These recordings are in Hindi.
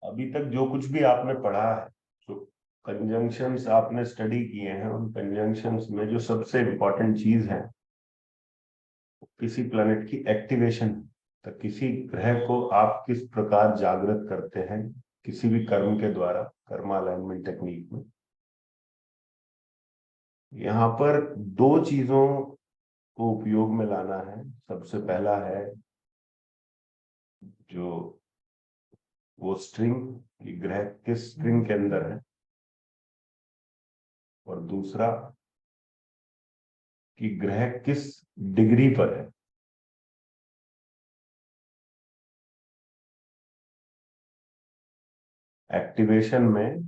अभी तक जो कुछ भी आपने पढ़ा है, जो कंजंक्शंस आपने स्टडी किए हैं, उन कंजंक्शंस में जो सबसे इम्पोर्टेंट चीज है किसी प्लैनेट की एक्टिवेशन। तो किसी ग्रह को आप किस प्रकार जागृत करते हैं किसी भी कर्म के द्वारा, कर्मा अलाइनमेंट टेक्निक में। यहाँ पर दो चीजों को उपयोग में लाना है। सबसे पहला है जो वो स्ट्रिंग की ग्रह किस स्ट्रिंग के अंदर है, और दूसरा कि ग्रह किस डिग्री पर है। एक्टिवेशन में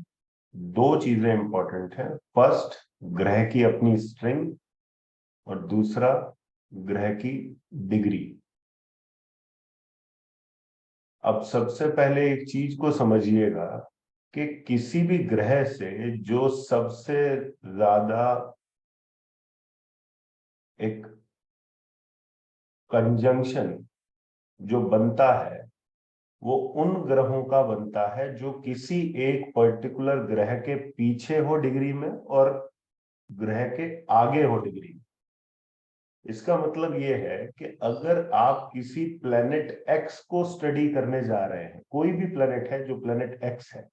दो चीजें इंपॉर्टेंट है। फर्स्ट, ग्रह की अपनी स्ट्रिंग, और दूसरा ग्रह की डिग्री। अब सबसे पहले एक चीज को समझिएगा कि किसी भी ग्रह से जो सबसे ज्यादा एक कंजंक्शन जो बनता है वो उन ग्रहों का बनता है जो किसी एक पर्टिकुलर ग्रह के पीछे हो डिग्री में और ग्रह के आगे हो डिग्री में। इसका मतलब ये है कि अगर आप किसी प्लेनेट एक्स को स्टडी करने जा रहे हैं, कोई भी प्लेनेट है जो प्लेनेट एक्स है,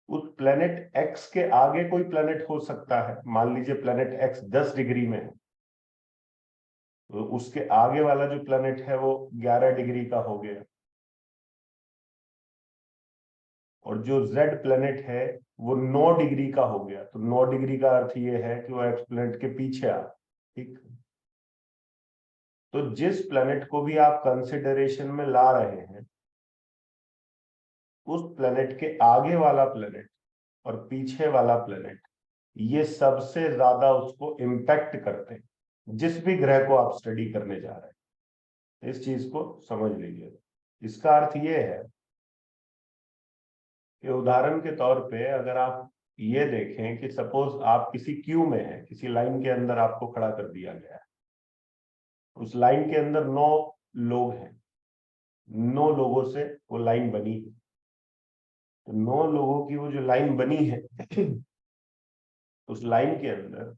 उस प्लेनेट एक्स के आगे कोई प्लेनेट हो सकता है। मान लीजिए प्लेनेट एक्स 10 डिग्री में है, तो उसके आगे वाला जो प्लेनेट है वो 11 डिग्री का हो गया। और जो जेड प्लेनेट है वो 9 डिग्री का हो गया। तो 9 डिग्री का अर्थ ये है कि वो एक्स प्लेनेट के पीछे आ। ठीक। तो जिस प्लेनेट को भी आप कंसिडरेशन में ला रहे हैं, उस प्लेनेट के आगे वाला प्लेनेट और पीछे वाला प्लेनेट, ये सबसे ज्यादा उसको इम्पैक्ट करते हैं जिस भी ग्रह को आप स्टडी करने जा रहे हैं। इस चीज को समझ लीजिए। इसका अर्थ ये है कि उदाहरण के तौर पे अगर आप ये देखें कि सपोज आप किसी क्यू में हैं, किसी लाइन के अंदर आपको खड़ा कर दिया गया है। उस लाइन के अंदर 9 लोग हैं, 9 लोगों से वो लाइन बनी है। तो 9 लोगों की वो जो लाइन बनी है उस लाइन के अंदर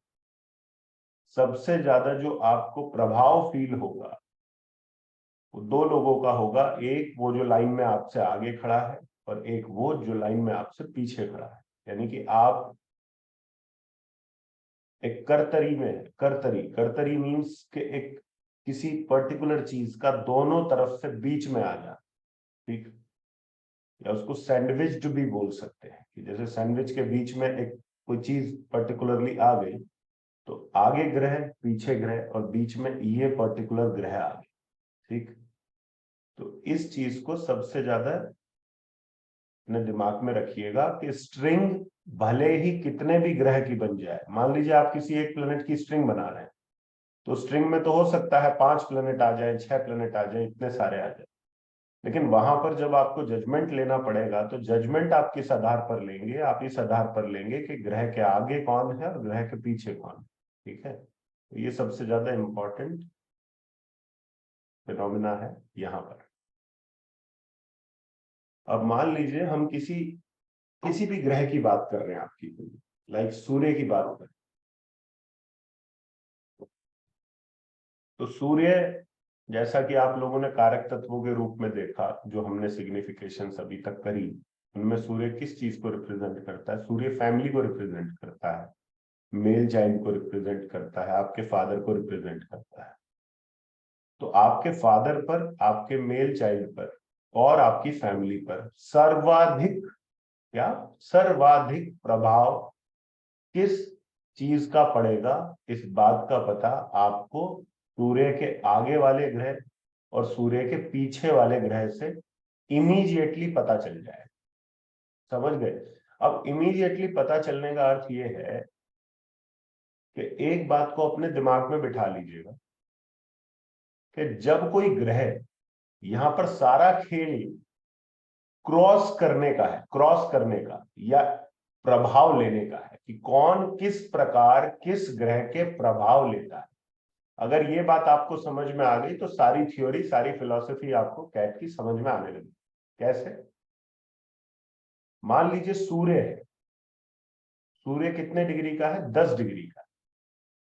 सबसे ज्यादा जो आपको प्रभाव फील होगा वो 2 लोगों का होगा। एक वो जो लाइन में आपसे आगे खड़ा है, और एक वो जो लाइन में आपसे पीछे खड़ा है। यानी कि आप एक करतरी में है। करतरी, करतरी मीन्स कि एक किसी पर्टिकुलर चीज का दोनों तरफ से बीच में आ जाना। ठीक। या उसको सैंडविच भी बोल सकते हैं कि जैसे सैंडविच के बीच में एक कोई चीज पर्टिकुलरली आ गई, तो आगे ग्रह, पीछे ग्रह, और बीच में ये पर्टिकुलर ग्रह आ गए। ठीक। तो इस चीज को सबसे ज्यादा अपने दिमाग में रखिएगा कि स्ट्रिंग भले ही कितने भी ग्रह की बन जाए। मान लीजिए आप किसी एक प्लेनेट की स्ट्रिंग बना रहे हैं, तो स्ट्रिंग में तो हो सकता है 5 प्लेनेट आ जाए, 6 प्लेनेट आ जाए, इतने सारे आ जाए। लेकिन वहां पर जब आपको जजमेंट लेना पड़ेगा तो जजमेंट आप किस आधार पर लेंगे? आप इस आधार पर लेंगे कि ग्रह के आगे कौन है और ग्रह के पीछे कौन है। ठीक है। तो ये सबसे ज्यादा इंपॉर्टेंट फिनोमिना है यहाँ पर। अब मान लीजिए हम किसी किसी भी ग्रह की बात कर रहे हैं, आपकी लाइक सूर्य की बात करें, तो सूर्य जैसा कि आप लोगों ने कारक तत्वों के रूप में देखा, जो हमने सिग्निफिकेशन अभी तक करी, उनमें सूर्य किस चीज को रिप्रेजेंट करता है? सूर्य फैमिली को रिप्रेजेंट करता है, मेल चाइल्ड को रिप्रेजेंट करता है, आपके फादर को रिप्रेजेंट करता है। तो आपके फादर पर, आपके मेल चाइल्ड पर और आपकी फैमिली पर सर्वाधिक, क्या सर्वाधिक प्रभाव किस चीज का पड़ेगा? इस बात का पता आपको सूर्य के आगे वाले ग्रह और सूर्य के पीछे वाले ग्रह से इमीडिएटली पता चल जाए। समझ गए? अब इमीडिएटली पता चलने का अर्थ यह है कि एक बात को अपने दिमाग में बिठा लीजिएगा कि जब कोई ग्रह, यहां पर सारा खेल क्रॉस करने का है, क्रॉस करने का या प्रभाव लेने का है कि कौन किस प्रकार किस ग्रह के प्रभाव लेता है। अगर ये बात आपको समझ में आ गई तो सारी थ्योरी, सारी फिलॉसफी आपको कैट की समझ में आने लगी। कैसे? मान लीजिए सूर्य है, सूर्य कितने डिग्री का है? 10 डिग्री का।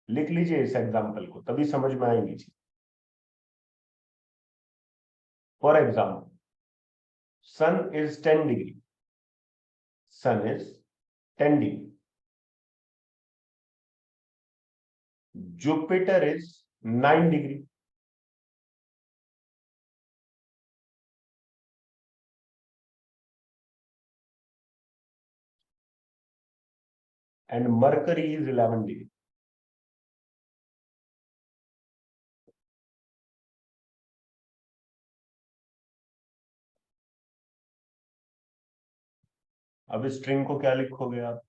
लिख लीजिए इस एग्जाम्पल को, तभी समझ में आएंगी चीज। For example, sun is 10 degree, sun is 10 degree, Jupiter is 9 degree, and Mercury is 11 degree. अब स्ट्रिंग को क्या लिखोगे आप?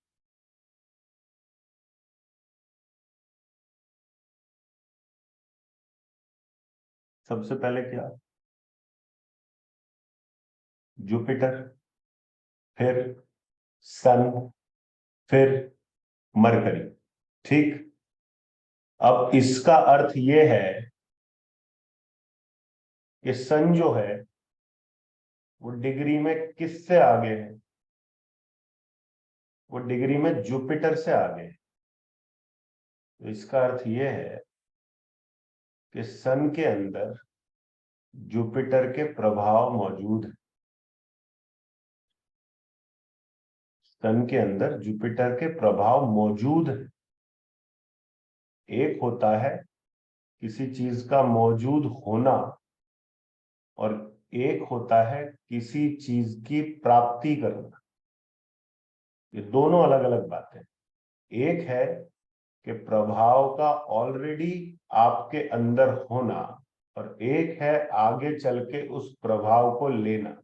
सबसे पहले क्या? जुपिटर, फिर सन, फिर मरकरी। ठीक। अब इसका अर्थ यह है कि सन जो है वो डिग्री में किससे आगे है? वो डिग्री में जुपिटर से आगे है। तो इसका अर्थ यह है कि सन के अंदर जुपिटर के प्रभाव मौजूद है। सन के अंदर जुपिटर के प्रभाव मौजूद है। एक होता है किसी चीज का मौजूद होना, और एक होता है किसी चीज की प्राप्ति करना। ये दोनों अलग अलग बातें। एक है कि प्रभाव का ऑलरेडी आपके अंदर होना, और एक है आगे चल के उस प्रभाव को लेना।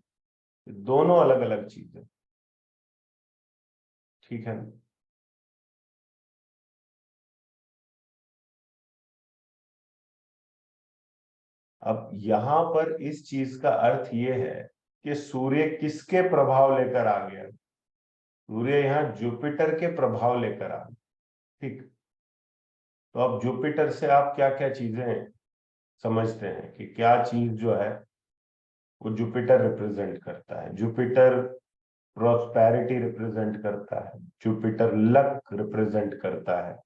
दोनों अलग अलग चीजें। ठीक है। अब यहां पर इस चीज का अर्थ ये है कि सूर्य किसके प्रभाव लेकर आ गया? सूर्य यहाँ जुपिटर के प्रभाव लेकर आ गया। ठीक। तो अब जुपिटर से आप क्या क्या चीजें समझते हैं कि क्या चीज जो है वो जुपिटर रिप्रेजेंट करता है? जुपिटर प्रॉस्पेरिटी रिप्रेजेंट करता है, जुपिटर लक रिप्रेजेंट करता है,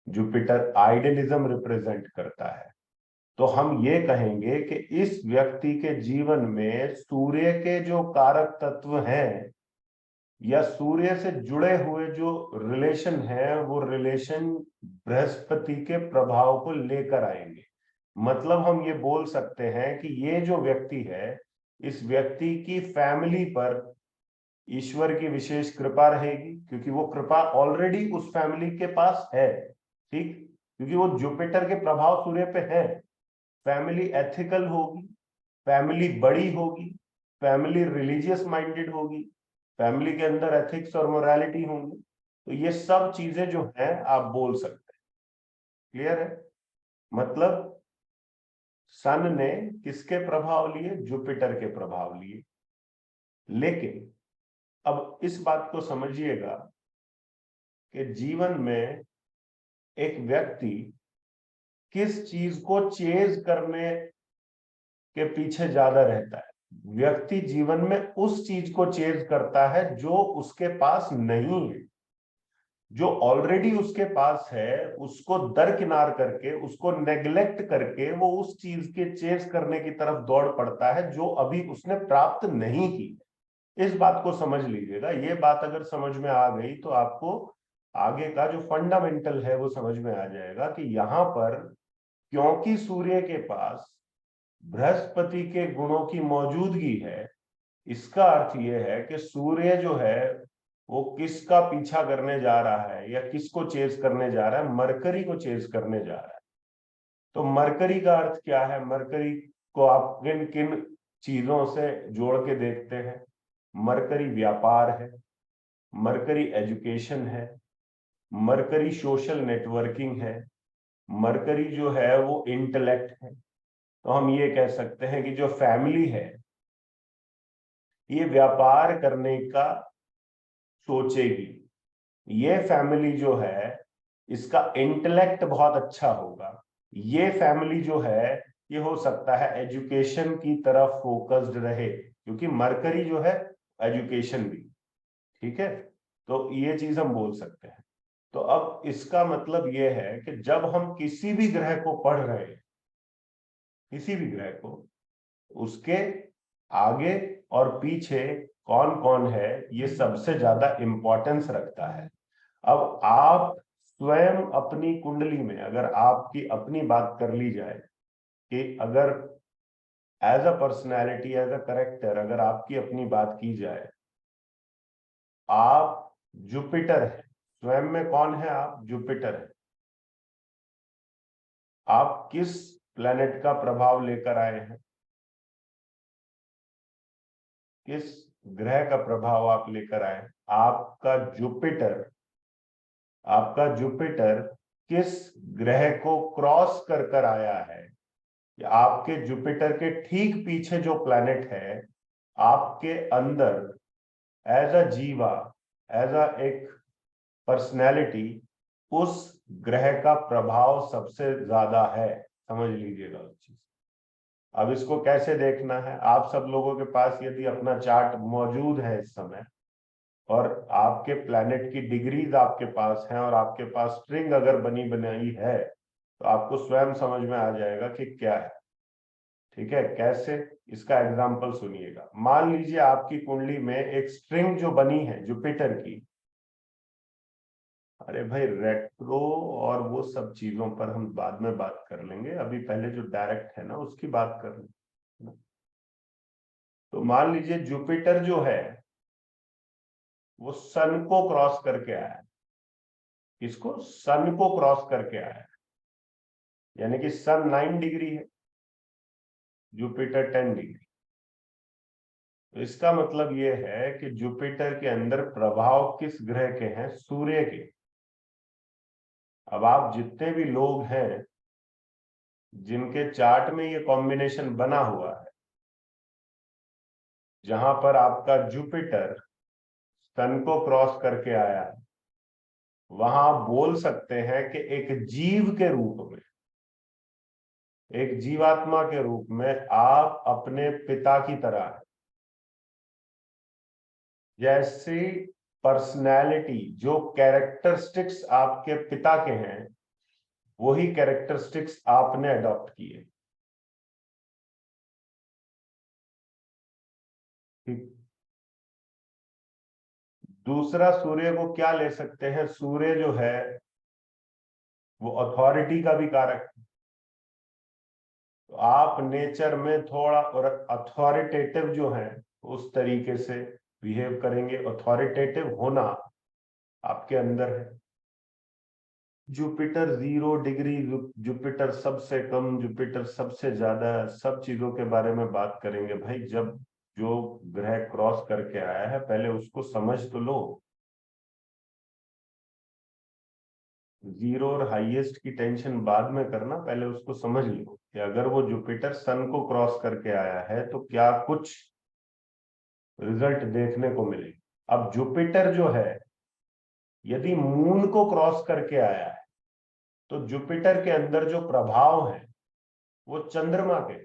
जुपिटर आइडियलिज्म रिप्रेजेंट करता है। तो हम ये कहेंगे कि इस व्यक्ति के जीवन में सूर्य के जो कारक तत्व हैं या सूर्य से जुड़े हुए जो रिलेशन है, वो रिलेशन बृहस्पति के प्रभाव को लेकर आएंगे। मतलब हम ये बोल सकते हैं कि ये जो व्यक्ति है, इस व्यक्ति की फैमिली पर ईश्वर की विशेष कृपा रहेगी, क्योंकि वो कृपा ऑलरेडी उस फैमिली के पास है। ठीक। क्योंकि वो जुपिटर के प्रभाव सूर्य पे है। फैमिली एथिकल होगी, फैमिली बड़ी होगी, फैमिली रिलीजियस माइंडेड होगी, फैमिली के अंदर एथिक्स और मोरालिटी होंगी। तो ये सब चीजें जो हैं आप बोल सकते हैं। क्लियर है? मतलब सन ने किसके प्रभाव लिए? जुपिटर के प्रभाव लिए। लेकिन अब इस बात को समझिएगा कि जीवन में एक व्यक्ति किस चीज को चेज करने के पीछे ज्यादा रहता है। व्यक्ति जीवन में उस चीज को चेज करता है जो उसके पास नहीं है। जो ऑलरेडी उसके पास है उसको दरकिनार करके, उसको नेग्लेक्ट करके वो उस चीज के चेज करने की तरफ दौड़ पड़ता है जो अभी उसने प्राप्त नहीं की। इस बात को समझ लीजिएगा। ये बात अगर समझ में आ गई तो आपको आगे का जो फंडामेंटल है वो समझ में आ जाएगा कि यहाँ पर क्योंकि सूर्य के पास बृहस्पति के गुणों की मौजूदगी है, इसका अर्थ यह है कि सूर्य जो है वो किसका पीछा करने जा रहा है या किसको चेज करने जा रहा है? मरकरी को चेज करने जा रहा है। तो मरकरी का अर्थ क्या है? मरकरी को आप किन किन चीजों से जोड़ के देखते हैं? मरकरी व्यापार है, मरकरी एजुकेशन है, मरकरी सोशल नेटवर्किंग है, मरकरी जो है वो इंटेलेक्ट है। तो हम ये कह सकते हैं कि जो फैमिली है ये व्यापार करने का सोचेगी। ये फैमिली जो है इसका इंटेलेक्ट बहुत अच्छा होगा। ये फैमिली जो है ये हो सकता है एजुकेशन की तरफ फोकस्ड रहे, क्योंकि मरकरी जो है एजुकेशन भी, ठीक है, तो ये चीज हम बोल सकते हैं। तो अब इसका मतलब ये है कि जब हम किसी भी ग्रह को पढ़ रहे हैं, किसी भी ग्रह को, उसके आगे और पीछे कौन कौन है ये सबसे ज्यादा इंपॉर्टेंस रखता है। अब आप स्वयं अपनी कुंडली में, अगर आपकी अपनी बात कर ली जाए कि अगर as a personality, as a character, अगर आपकी अपनी बात की जाए, आप जुपिटर है, स्वयं में कौन है, आप जुपिटर है। आप किस प्लेनेट का प्रभाव लेकर आए हैं, किस ग्रह का प्रभाव आप लेकर आए, आपका जुपिटर, आपका जुपिटर किस ग्रह को क्रॉस कर कर आया है, या आपके जुपिटर के ठीक पीछे जो प्लैनेट है आपके अंदर एज अ जीवा, एज अ एक पर्सनैलिटी, उस ग्रह का प्रभाव सबसे ज्यादा है। समझ लीजिएगा उस चीज। अब इसको कैसे देखना है, आप सब लोगों के पास यदि अपना चार्ट मौजूद है इस समय, और आपके प्लैनेट की डिग्रीज आपके पास हैं, और आपके पास स्ट्रिंग अगर बनी बनाई है, तो आपको स्वयं समझ में आ जाएगा कि क्या है। ठीक है, कैसे, इसका एग्जाम्पल सुनिएगा। मान लीजिए आपकी कुंडली में एक स्ट्रिंग जो बनी है जुपिटर की, अरे भाई रेट्रो और वो सब चीजों पर हम बाद में बात कर लेंगे, अभी पहले जो डायरेक्ट है ना उसकी बात कर लेंगे। तो मान लीजिए जुपिटर जो है वो सन को क्रॉस करके आया है। इसको सन को क्रॉस करके आया है, यानी कि सन 9 डिग्री है, जुपिटर 10 डिग्री। तो इसका मतलब ये है कि जुपिटर के अंदर प्रभाव किस ग्रह के हैं, सूर्य के। अब आप जितने भी लोग हैं जिनके चार्ट में ये कॉम्बिनेशन बना हुआ है, जहां पर आपका जुपिटर सन को क्रॉस करके आया है, वहां आप बोल सकते हैं कि एक जीव के रूप में, एक जीवात्मा के रूप में आप अपने पिता की तरह है। जैसी पर्सनैलिटी, जो कैरेक्टरिस्टिक्स आपके पिता के हैं, वही कैरेक्टरिस्टिक्स आपने अडॉप्ट किए। ठीक। दूसरा, सूर्य को क्या ले सकते हैं, सूर्य जो है वो अथॉरिटी का भी कारक है। तो आप नेचर में थोड़ा और अथॉरिटेटिव जो है उस तरीके से बिहेव करेंगे। अथॉरिटेटिव होना आपके अंदर है। जुपिटर 0 डिग्री, जुपिटर सबसे कम, जुपिटर सबसे ज्यादा, सब चीजों के बारे में बात करेंगे भाई। जब जो ग्रह क्रॉस करके आया है पहले उसको समझ तो लो। जीरो और हाईएस्ट की टेंशन बाद में करना, पहले उसको समझ लो कि अगर वो जुपिटर सन को क्रॉस करके आया है तो क्या कुछ रिजल्ट देखने को मिले। अब जुपिटर जो है यदि मून को क्रॉस करके आया है तो जुपिटर के अंदर जो प्रभाव है वो चंद्रमा के।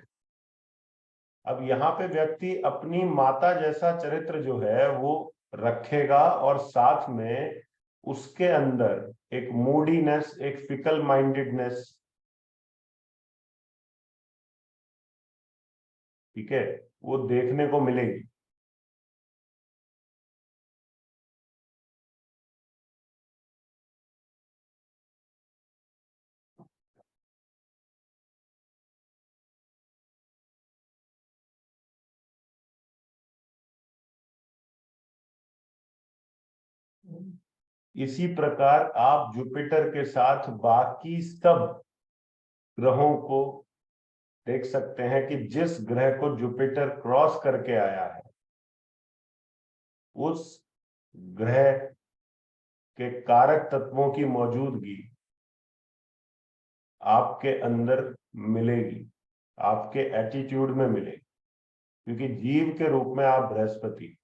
अब यहाँ पे व्यक्ति अपनी माता जैसा चरित्र जो है वो रखेगा, और साथ में उसके अंदर एक मूडीनेस, एक फिकल माइंडेडनेस, ठीक है, वो देखने को मिलेगी। इसी प्रकार आप जुपिटर के साथ बाकी सब ग्रहों को देख सकते हैं कि जिस ग्रह को जुपिटर क्रॉस करके आया है उस ग्रह के कारक तत्वों की मौजूदगी आपके अंदर मिलेगी, आपके एटीट्यूड में मिलेगी, क्योंकि जीव के रूप में आप बृहस्पति।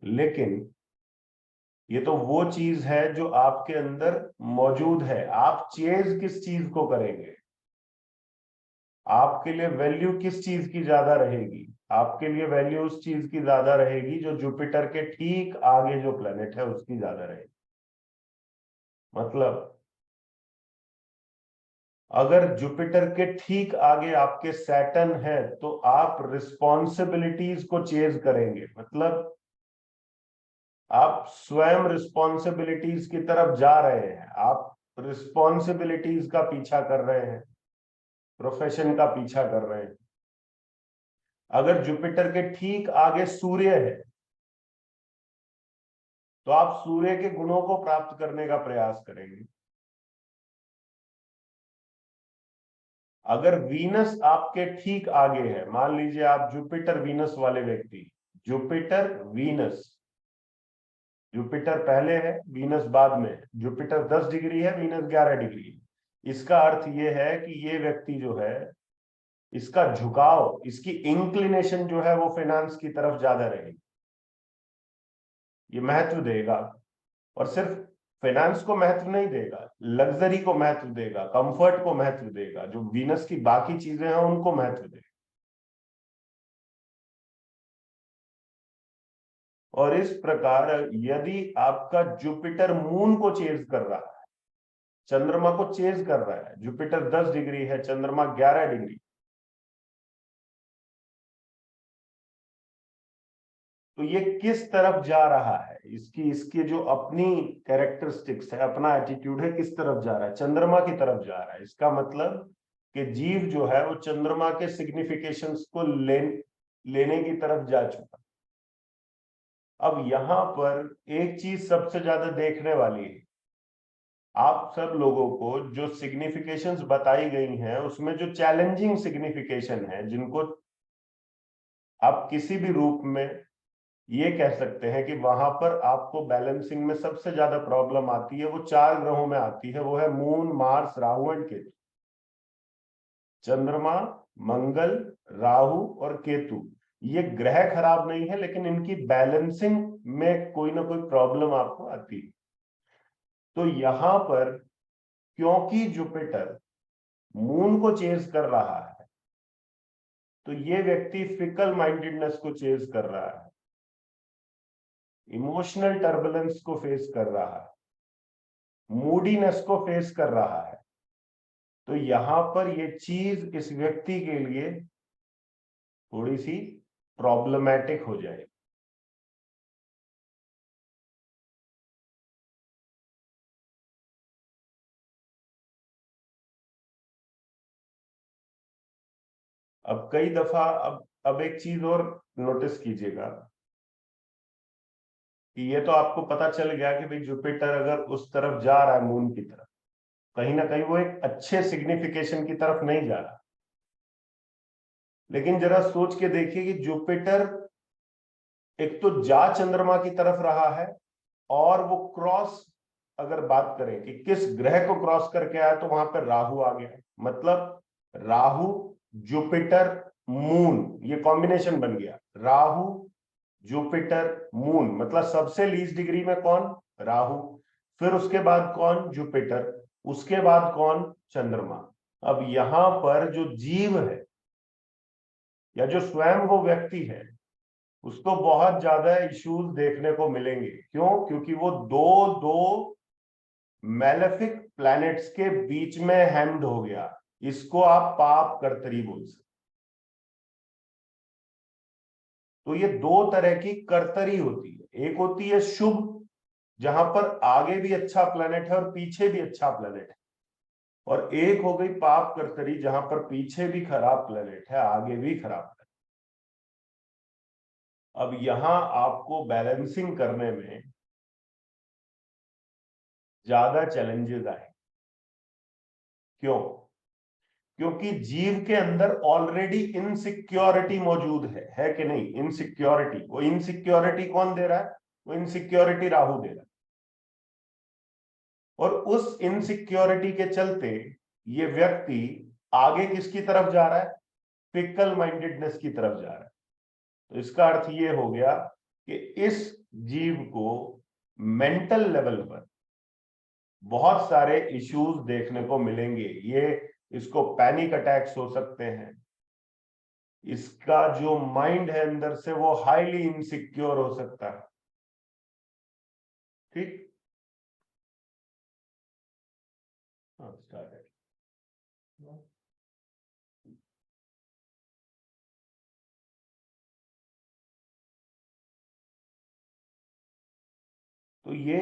लेकिन ये तो वो चीज है जो आपके अंदर मौजूद है। आप चेज किस चीज को करेंगे, आपके लिए वैल्यू किस चीज की ज्यादा रहेगी? आपके लिए वैल्यू उस चीज की ज्यादा रहेगी जो जुपिटर के ठीक आगे जो प्लेनेट है उसकी ज्यादा रहेगी। मतलब अगर जुपिटर के ठीक आगे आपके सैटर्न है तो आप रिस्पॉन्सिबिलिटीज को चेज करेंगे। मतलब आप स्वयं रिस्पॉन्सिबिलिटीज की तरफ जा रहे हैं, आप रिस्पॉन्सिबिलिटीज का पीछा कर रहे हैं, प्रोफेशन का पीछा कर रहे हैं। अगर जुपिटर के ठीक आगे सूर्य है तो आप सूर्य के गुणों को प्राप्त करने का प्रयास करेंगे। अगर वीनस आपके ठीक आगे है, मान लीजिए आप जुपिटर वीनस वाले व्यक्ति, जुपिटर वीनस, जुपिटर पहले है वीनस बाद में, जुपिटर 10 डिग्री है वीनस 11 डिग्री है। इसका अर्थ यह है कि ये व्यक्ति जो है, इसका झुकाव, इसकी इंक्लिनेशन जो है वो फाइनेंस की तरफ ज्यादा रहेगी। ये महत्व देगा, और सिर्फ फाइनेंस को महत्व नहीं देगा, लग्जरी को महत्व देगा, कंफर्ट को महत्व देगा, जो वीनस की बाकी चीजें हैं उनको महत्व देगा। और इस प्रकार यदि आपका जुपिटर मून को चेज कर रहा है, चंद्रमा को चेज कर रहा है, जुपिटर 10 डिग्री है, चंद्रमा 11 डिग्री, तो ये किस तरफ जा रहा है, इसकी इसके जो अपनी कैरेक्टरिस्टिक्स है, अपना एटीट्यूड है, किस तरफ जा रहा है? चंद्रमा की तरफ जा रहा है। इसका मतलब कि जीव जो है वो चंद्रमा के सिग्निफिकेशंस को लेने की तरफ जा चुका। अब यहां पर एक चीज सबसे ज्यादा देखने वाली है, आप सब लोगों को जो सिग्निफिकेशंस बताई गई हैं उसमें जो चैलेंजिंग सिग्निफिकेशन है, जिनको आप किसी भी रूप में ये कह सकते हैं कि वहां पर आपको बैलेंसिंग में सबसे ज्यादा प्रॉब्लम आती है, वो 4 ग्रहों में आती है। वो है moon, Mars, Rahu and Ketu. चंद्रमा, मंगल, राहु और केतु, ये ग्रह खराब नहीं है, लेकिन इनकी बैलेंसिंग में कोई ना कोई प्रॉब्लम आपको आती है। तो यहां पर क्योंकि जुपिटर मून को चेज कर रहा है, तो ये व्यक्ति फिकल माइंडेडनेस को चेज कर रहा है, इमोशनल टर्बुलेंस को फेस कर रहा है, मूडीनेस को फेस कर रहा है। तो यहां पर ये चीज इस व्यक्ति के लिए थोड़ी सी प्रॉब्लमैटिक हो जाएगी। अब कई दफा अब एक चीज और नोटिस कीजिएगा कि ये तो आपको पता चल गया कि भाई जुपिटर अगर उस तरफ जा रहा है मून की तरफ, कहीं ना कहीं वो एक अच्छे सिग्निफिकेशन की तरफ नहीं जा रहा। लेकिन जरा सोच के देखिए कि जुपिटर एक तो जा चंद्रमा की तरफ रहा है, और वो क्रॉस, अगर बात करें कि किस ग्रह को क्रॉस करके आया, तो वहां पर राहु आ गया। मतलब राहु, जुपिटर, मून, ये कॉम्बिनेशन बन गया। राहु, जुपिटर, मून, मतलब सबसे लीस्ट डिग्री में कौन? राहु। फिर उसके बाद कौन? जुपिटर। उसके बाद कौन? चंद्रमा। अब यहां पर जो जीव है, या जो स्वयं वो व्यक्ति है, उसको बहुत ज्यादा इश्यूज देखने को मिलेंगे। क्यों? क्योंकि वो दो दो मैलेफिक प्लैनेट्स के बीच में हैम्ड हो गया। इसको आप पाप कर्तरी बोल सकते। तो ये दो तरह की कर्तरी होती है। एक होती है शुभ, जहां पर आगे भी अच्छा प्लैनेट है और पीछे भी अच्छा प्लैनेट है, और एक हो गई पाप कर्तरी, जहां पर पीछे भी खराब प्लैनेट है, आगे भी खराब प्लैनेट। अब यहां आपको बैलेंसिंग करने में ज्यादा चैलेंजेस आए। क्यों? क्योंकि जीव के अंदर ऑलरेडी इनसिक्योरिटी मौजूद है कि नहीं? इनसिक्योरिटी, वो इनसिक्योरिटी कौन दे रहा है? वो इनसिक्योरिटी राहु दे रहा है। और उस इनसिक्योरिटी के चलते ये व्यक्ति आगे किसकी तरफ जा रहा है? फिकल माइंडेडनेस की तरफ जा रहा है। तो इसका अर्थ ये हो गया कि इस जीव को मेंटल लेवल पर बहुत सारे इश्यूज देखने को मिलेंगे। ये इसको पैनिक अटैक्स हो सकते हैं, इसका जो माइंड है अंदर से वो हाईली इनसिक्योर हो सकता है। ठीक, हाँ स्टार्ट है। तो ये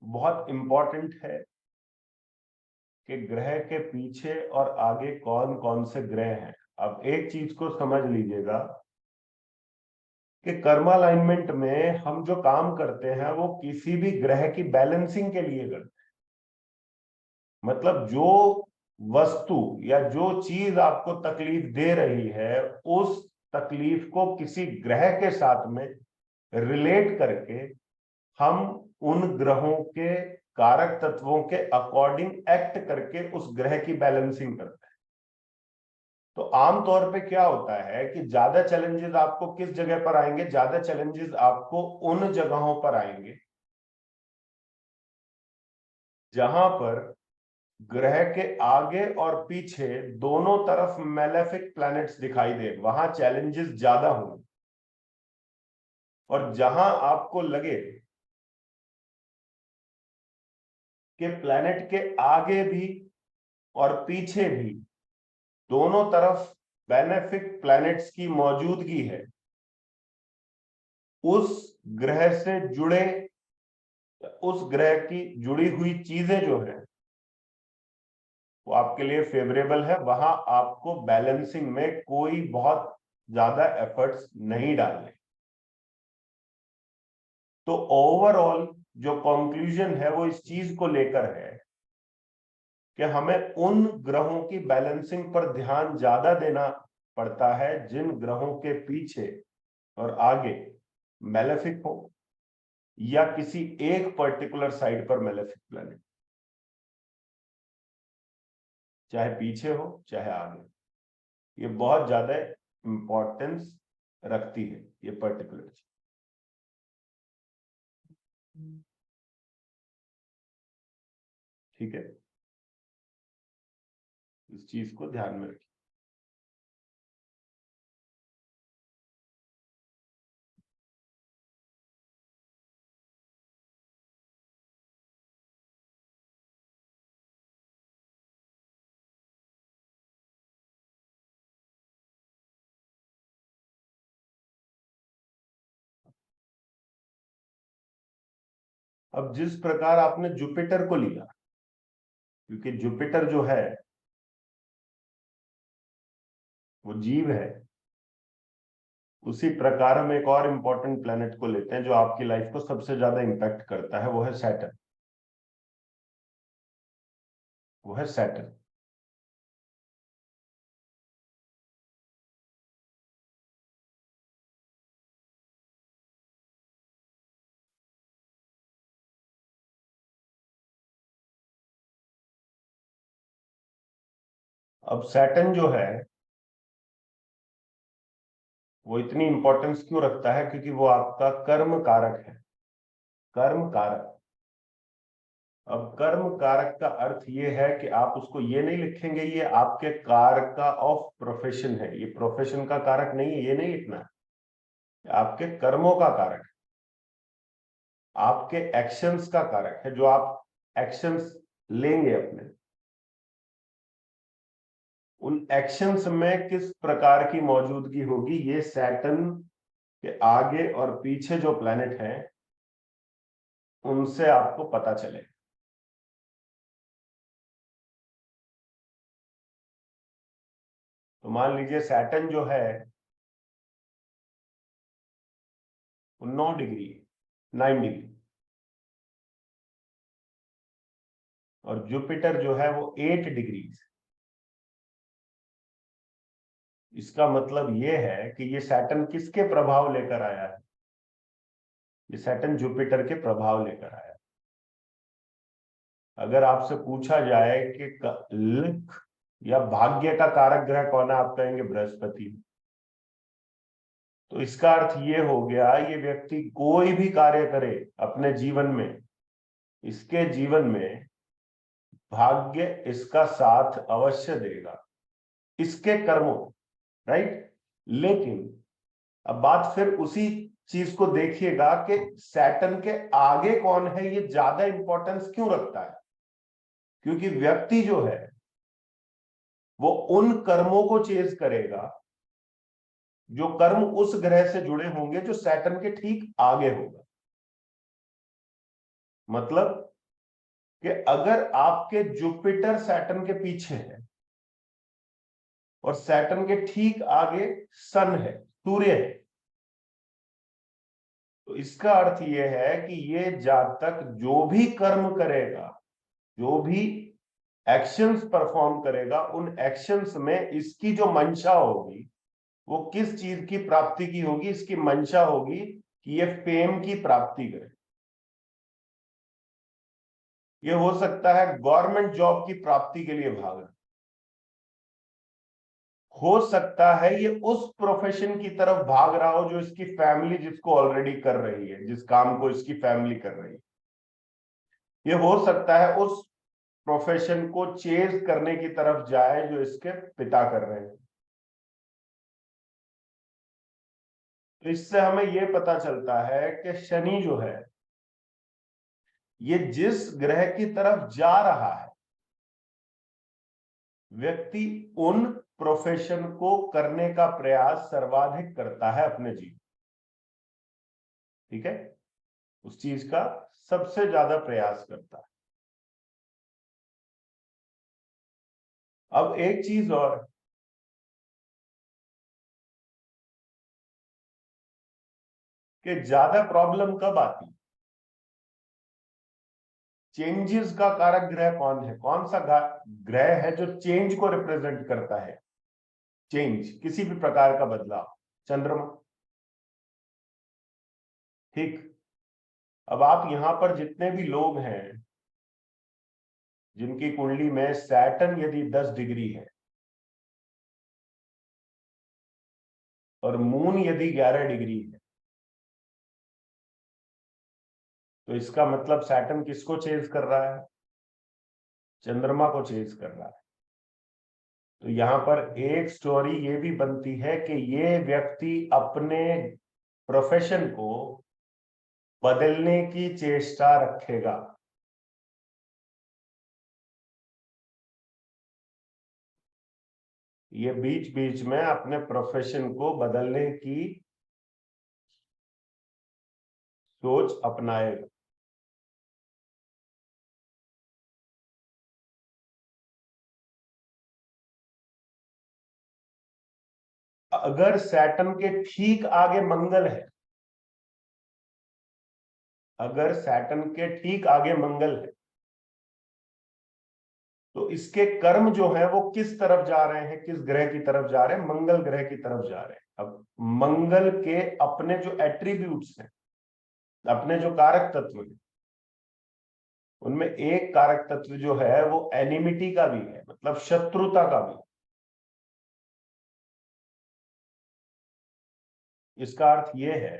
बहुत इंपॉर्टेंट है कि ग्रह के पीछे और आगे कौन कौन से ग्रह हैं। अब एक चीज को समझ लीजिएगा कि कर्म अलाइनमेंट में हम जो काम करते हैं वो किसी भी ग्रह की बैलेंसिंग के लिए करते हैं। मतलब जो वस्तु या जो चीज आपको तकलीफ दे रही है, उस तकलीफ को किसी ग्रह के साथ में रिलेट करके हम उन ग्रहों के कारक तत्वों के अकॉर्डिंग एक्ट करके उस ग्रह की बैलेंसिंग करते हैं। तो आमतौर पे क्या होता है कि ज्यादा चैलेंजेस आपको किस जगह पर आएंगे? ज्यादा चैलेंजेस आपको उन जगहों पर आएंगे जहां पर ग्रह के आगे और पीछे दोनों तरफ मेलेफिक प्लैनेट्स दिखाई दे, वहां चैलेंजेस ज्यादा होंगे। और जहां आपको लगे कि प्लैनेट के आगे भी और पीछे भी दोनों तरफ बेनेफिक प्लैनेट्स की मौजूदगी है, उस ग्रह से जुड़े, उस ग्रह की जुड़ी हुई चीजें जो है वो आपके लिए फेवरेबल है, वहां आपको बैलेंसिंग में कोई बहुत ज्यादा एफर्ट्स नहीं डालने। तो ओवरऑल जो कंक्लूजन है वो इस चीज को लेकर है कि हमें उन ग्रहों की बैलेंसिंग पर ध्यान ज्यादा देना पड़ता है जिन ग्रहों के पीछे और आगे मेलेफिक हो या किसी एक पर्टिकुलर साइड पर मेलेफिक प्लैनेट, चाहे पीछे हो चाहे आगे। ये बहुत ज्यादा इंपॉर्टेंस रखती है ये पर्टिकुलर चीज। ठीक है, इस चीज को ध्यान में रखिए। अब जिस प्रकार आपने जुपिटर को लिया, क्योंकि जुपिटर जो है वो जीव है, उसी प्रकार हम एक और इंपॉर्टेंट प्लेनेट को लेते हैं जो आपकी लाइफ को सबसे ज्यादा इंपैक्ट करता है, वो है सैटर्न। वो है सैटर्न। अब सैटर्न जो है वो इतनी इंपॉर्टेंस क्यों रखता है? क्योंकि वो आपका कर्म कारक है। कर्म कारक। अब कर्म कारक का अर्थ ये है कि आप उसको ये नहीं लिखेंगे ये आपके कारक का ऑफ प्रोफेशन है, ये प्रोफेशन का कारक नहीं है, ये नहीं लिखना है। आपके कर्मों का कारक है, आपके एक्शंस का कारक है, जो आप एक्शंस लेंगे अपने, उन एक्शंस में किस प्रकार की मौजूदगी होगी, ये सैटर्न के आगे और पीछे जो प्लैनेट हैं उनसे आपको पता चले। तो मान लीजिए सैटर्न जो है वो 9 डिग्री, 9 डिग्री, और जुपिटर जो है वो 8 डिग्री। इसका मतलब ये है कि ये सैटर्न किसके प्रभाव लेकर आया है? ये सैटर्न जुपिटर के प्रभाव लेकर आया है। अगर आपसे पूछा जाए कि लक या भाग्य का कारक ग्रह कौन है, आप कहेंगे बृहस्पति। तो इसका अर्थ ये हो गया, ये व्यक्ति कोई भी कार्य करे अपने जीवन में, इसके जीवन में भाग्य इसका साथ अवश्य देगा, इसके कर्मों, राइट। लेकिन अब बात फिर उसी चीज को देखिएगा कि सैटर्न के आगे कौन है, ये ज्यादा इंपॉर्टेंस क्यों रखता है? क्योंकि व्यक्ति जो है वो उन कर्मों को चेज करेगा जो कर्म उस ग्रह से जुड़े होंगे जो सैटर्न के ठीक आगे होगा। मतलब कि अगर आपके जुपिटर सैटर्न के पीछे है और सैटर्न के ठीक आगे सन है, सूर्य है, तो इसका अर्थ यह है कि ये जातक जो भी कर्म करेगा, जो भी एक्शंस परफॉर्म करेगा, उन एक्शंस में इसकी जो मंशा होगी वो किस चीज की प्राप्ति की होगी? इसकी मंशा होगी कि ये फेम की प्राप्ति करे। ये हो सकता है गवर्नमेंट जॉब की प्राप्ति के लिए भाग रहा, हो सकता है ये उस प्रोफेशन की तरफ भाग रहा हो जो इसकी फैमिली जिसको ऑलरेडी कर रही है, जिस काम को इसकी फैमिली कर रही है। ये हो सकता है उस प्रोफेशन को चेज करने की तरफ जाए जो इसके पिता कर रहे हैं। तो इससे हमें यह पता चलता है कि शनि जो है ये जिस ग्रह की तरफ जा रहा है, व्यक्ति उन प्रोफेशन को करने का प्रयास सर्वाधिक करता है अपने जीवन, ठीक है, उस चीज का सबसे ज्यादा प्रयास करता है। अब एक चीज और, कि ज्यादा प्रॉब्लम कब आती है? चेंजेस का कारक ग्रह कौन है? कौन सा ग्रह है जो चेंज को रिप्रेजेंट करता है? चेंज, किसी भी प्रकार का बदलाव, चंद्रमा, ठीक। अब आप यहां पर जितने भी लोग हैं जिनकी कुंडली में सैटर्न यदि 10 डिग्री है और मून यदि 11 डिग्री है, तो इसका मतलब सैटर्न किसको चेज कर रहा है? चंद्रमा को चेज कर रहा है। तो यहां पर एक स्टोरी ये भी बनती है कि ये व्यक्ति अपने प्रोफेशन को बदलने की चेष्टा रखेगा। ये बीच बीच में अपने प्रोफेशन को बदलने की सोच अपनाएगा। अगर सैटर्न के ठीक आगे मंगल है, अगर सैटर्न के ठीक आगे मंगल है, तो इसके कर्म जो है वो किस तरफ जा रहे हैं? किस ग्रह की तरफ जा रहे हैं? मंगल ग्रह की तरफ जा रहे हैं। अब मंगल के अपने जो एट्रीब्यूट्स हैं, अपने जो कारक तत्व हैं, उनमें एक कारक तत्व जो है वो एनिमिटी का भी है, मतलब शत्रुता का भी। इसका अर्थ यह है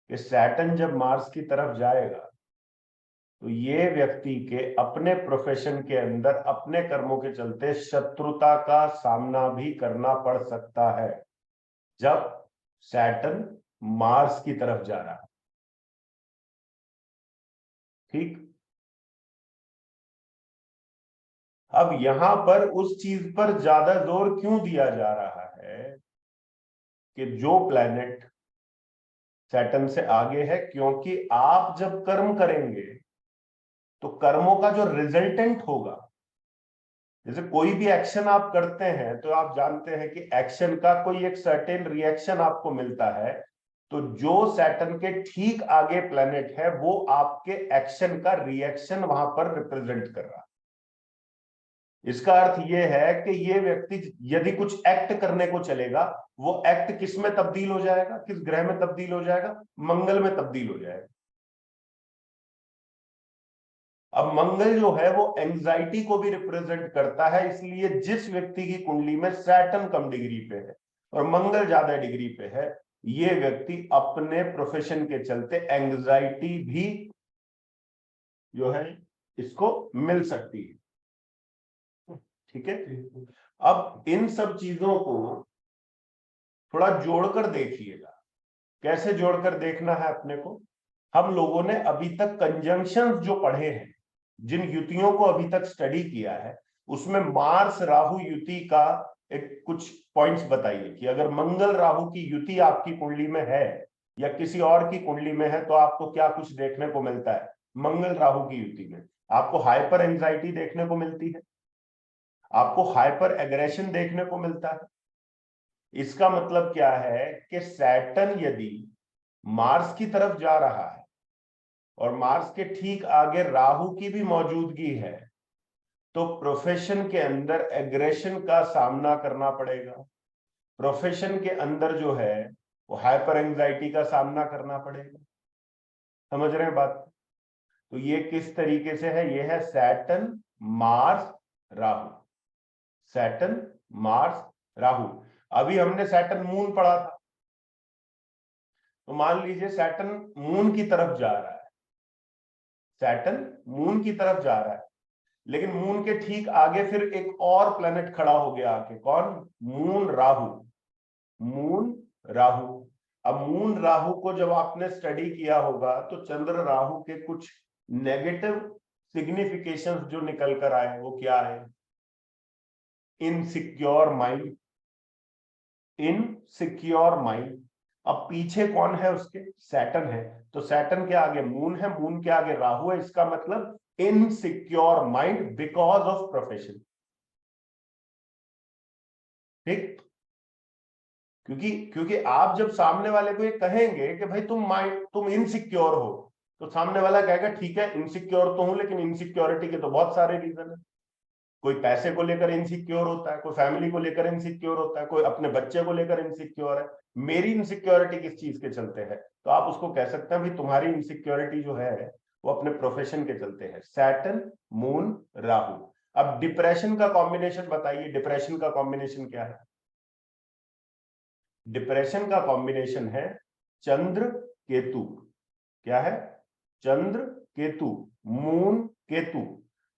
कि सैटर्न जब मार्स की तरफ जाएगा तो ये व्यक्ति के अपने प्रोफेशन के अंदर अपने कर्मों के चलते शत्रुता का सामना भी करना पड़ सकता है जब सैटर्न मार्स की तरफ जा रहा है, ठीक। अब यहां पर उस चीज पर ज्यादा जोर क्यों दिया जा रहा है कि जो प्लैनेट सैटर्न से आगे है? क्योंकि आप जब कर्म करेंगे तो कर्मों का जो रिजल्टेंट होगा, जैसे कोई भी एक्शन आप करते हैं तो आप जानते हैं कि एक्शन का कोई एक सर्टेन रिएक्शन आपको मिलता है। तो जो सैटर्न के ठीक आगे प्लैनेट है वो आपके एक्शन का रिएक्शन वहां पर रिप्रेजेंट कर रहा है। इसका अर्थ यह है कि ये व्यक्ति यदि कुछ एक्ट करने को चलेगा, वो एक्ट किस में तब्दील हो जाएगा? किस ग्रह में तब्दील हो जाएगा? मंगल में तब्दील हो जाएगा। अब मंगल जो है वो एंजाइटी को भी रिप्रेजेंट करता है, इसलिए जिस व्यक्ति की कुंडली में सैटर्न कम डिग्री पे है और मंगल ज्यादा डिग्री पे है, ये व्यक्ति अपने प्रोफेशन के चलते एंजाइटी भी जो है इसको मिल सकती है। ठीक है। अब इन सब चीजों को थोड़ा जोड़कर देखिएगा। कैसे जोड़कर देखना है अपने को? हम लोगों ने अभी तक कंजंक्शंस जो पढ़े हैं, जिन युतियों को अभी तक स्टडी किया है, उसमें मार्स राहु युति का एक कुछ पॉइंट्स बताइए कि अगर मंगल राहु की युति आपकी कुंडली में है या किसी और की कुंडली में है तो आपको क्या कुछ देखने को मिलता है। मंगल राहु की युति में आपको हाइपर एंजाइटी देखने को मिलती है, आपको हाइपर एग्रेशन देखने को मिलता है। इसका मतलब क्या है कि सैटर्न यदि मार्स की तरफ जा रहा है और मार्स के ठीक आगे राहु की भी मौजूदगी है, तो प्रोफेशन के अंदर एग्रेशन का सामना करना पड़ेगा। प्रोफेशन के अंदर जो है वो हाइपर एंजाइटी का सामना करना पड़ेगा। समझ रहे हैं बात? तो ये किस तरीके से है? ये है Saturn Mars Rahu, Saturn Mars Rahu. अभी हमने सैटर्न मून पढ़ा था, तो मान लीजिए सैटर्न मून की तरफ जा रहा है, सैटर्न मून की तरफ जा रहा है, लेकिन मून के ठीक आगे फिर एक और प्लेनेट खड़ा हो गया आके। कौन? मून राहु। मून राहु। अब मून राहु को जब आपने स्टडी किया होगा तो चंद्र राहु के कुछ नेगेटिव सिग्निफिकेशंस जो निकल कर आए वो क्या है? Insecure mind, insecure mind. अब पीछे कौन है उसके? सैटर्न है। तो सैटर्न के आगे मून है, मून के आगे राहु है, इसका मतलब insecure mind because of profession. ठीक? क्योंकि आप जब सामने वाले को ये कहेंगे कि भाई तुम इनसिक्योर हो, तो सामने वाला कहेगा ठीक है इनसिक्योर तो हूं, लेकिन इनसिक्योरिटी के तो बहुत सारे रीजन है। कोई पैसे को लेकर इनसिक्योर होता है, कोई फैमिली को लेकर इनसिक्योर होता है, कोई अपने बच्चे को लेकर इनसिक्योर है। मेरी इनसिक्योरिटी किस चीज के चलते है? तो आप उसको कह सकते हैं भाई तुम्हारी इनसिक्योरिटी जो है वो अपने प्रोफेशन के चलते है। Saturn moon Rahu. अब डिप्रेशन का कॉम्बिनेशन बताइए, डिप्रेशन का कॉम्बिनेशन क्या है? डिप्रेशन का कॉम्बिनेशन है चंद्र केतु। क्या है? चंद्र केतु, मून केतु।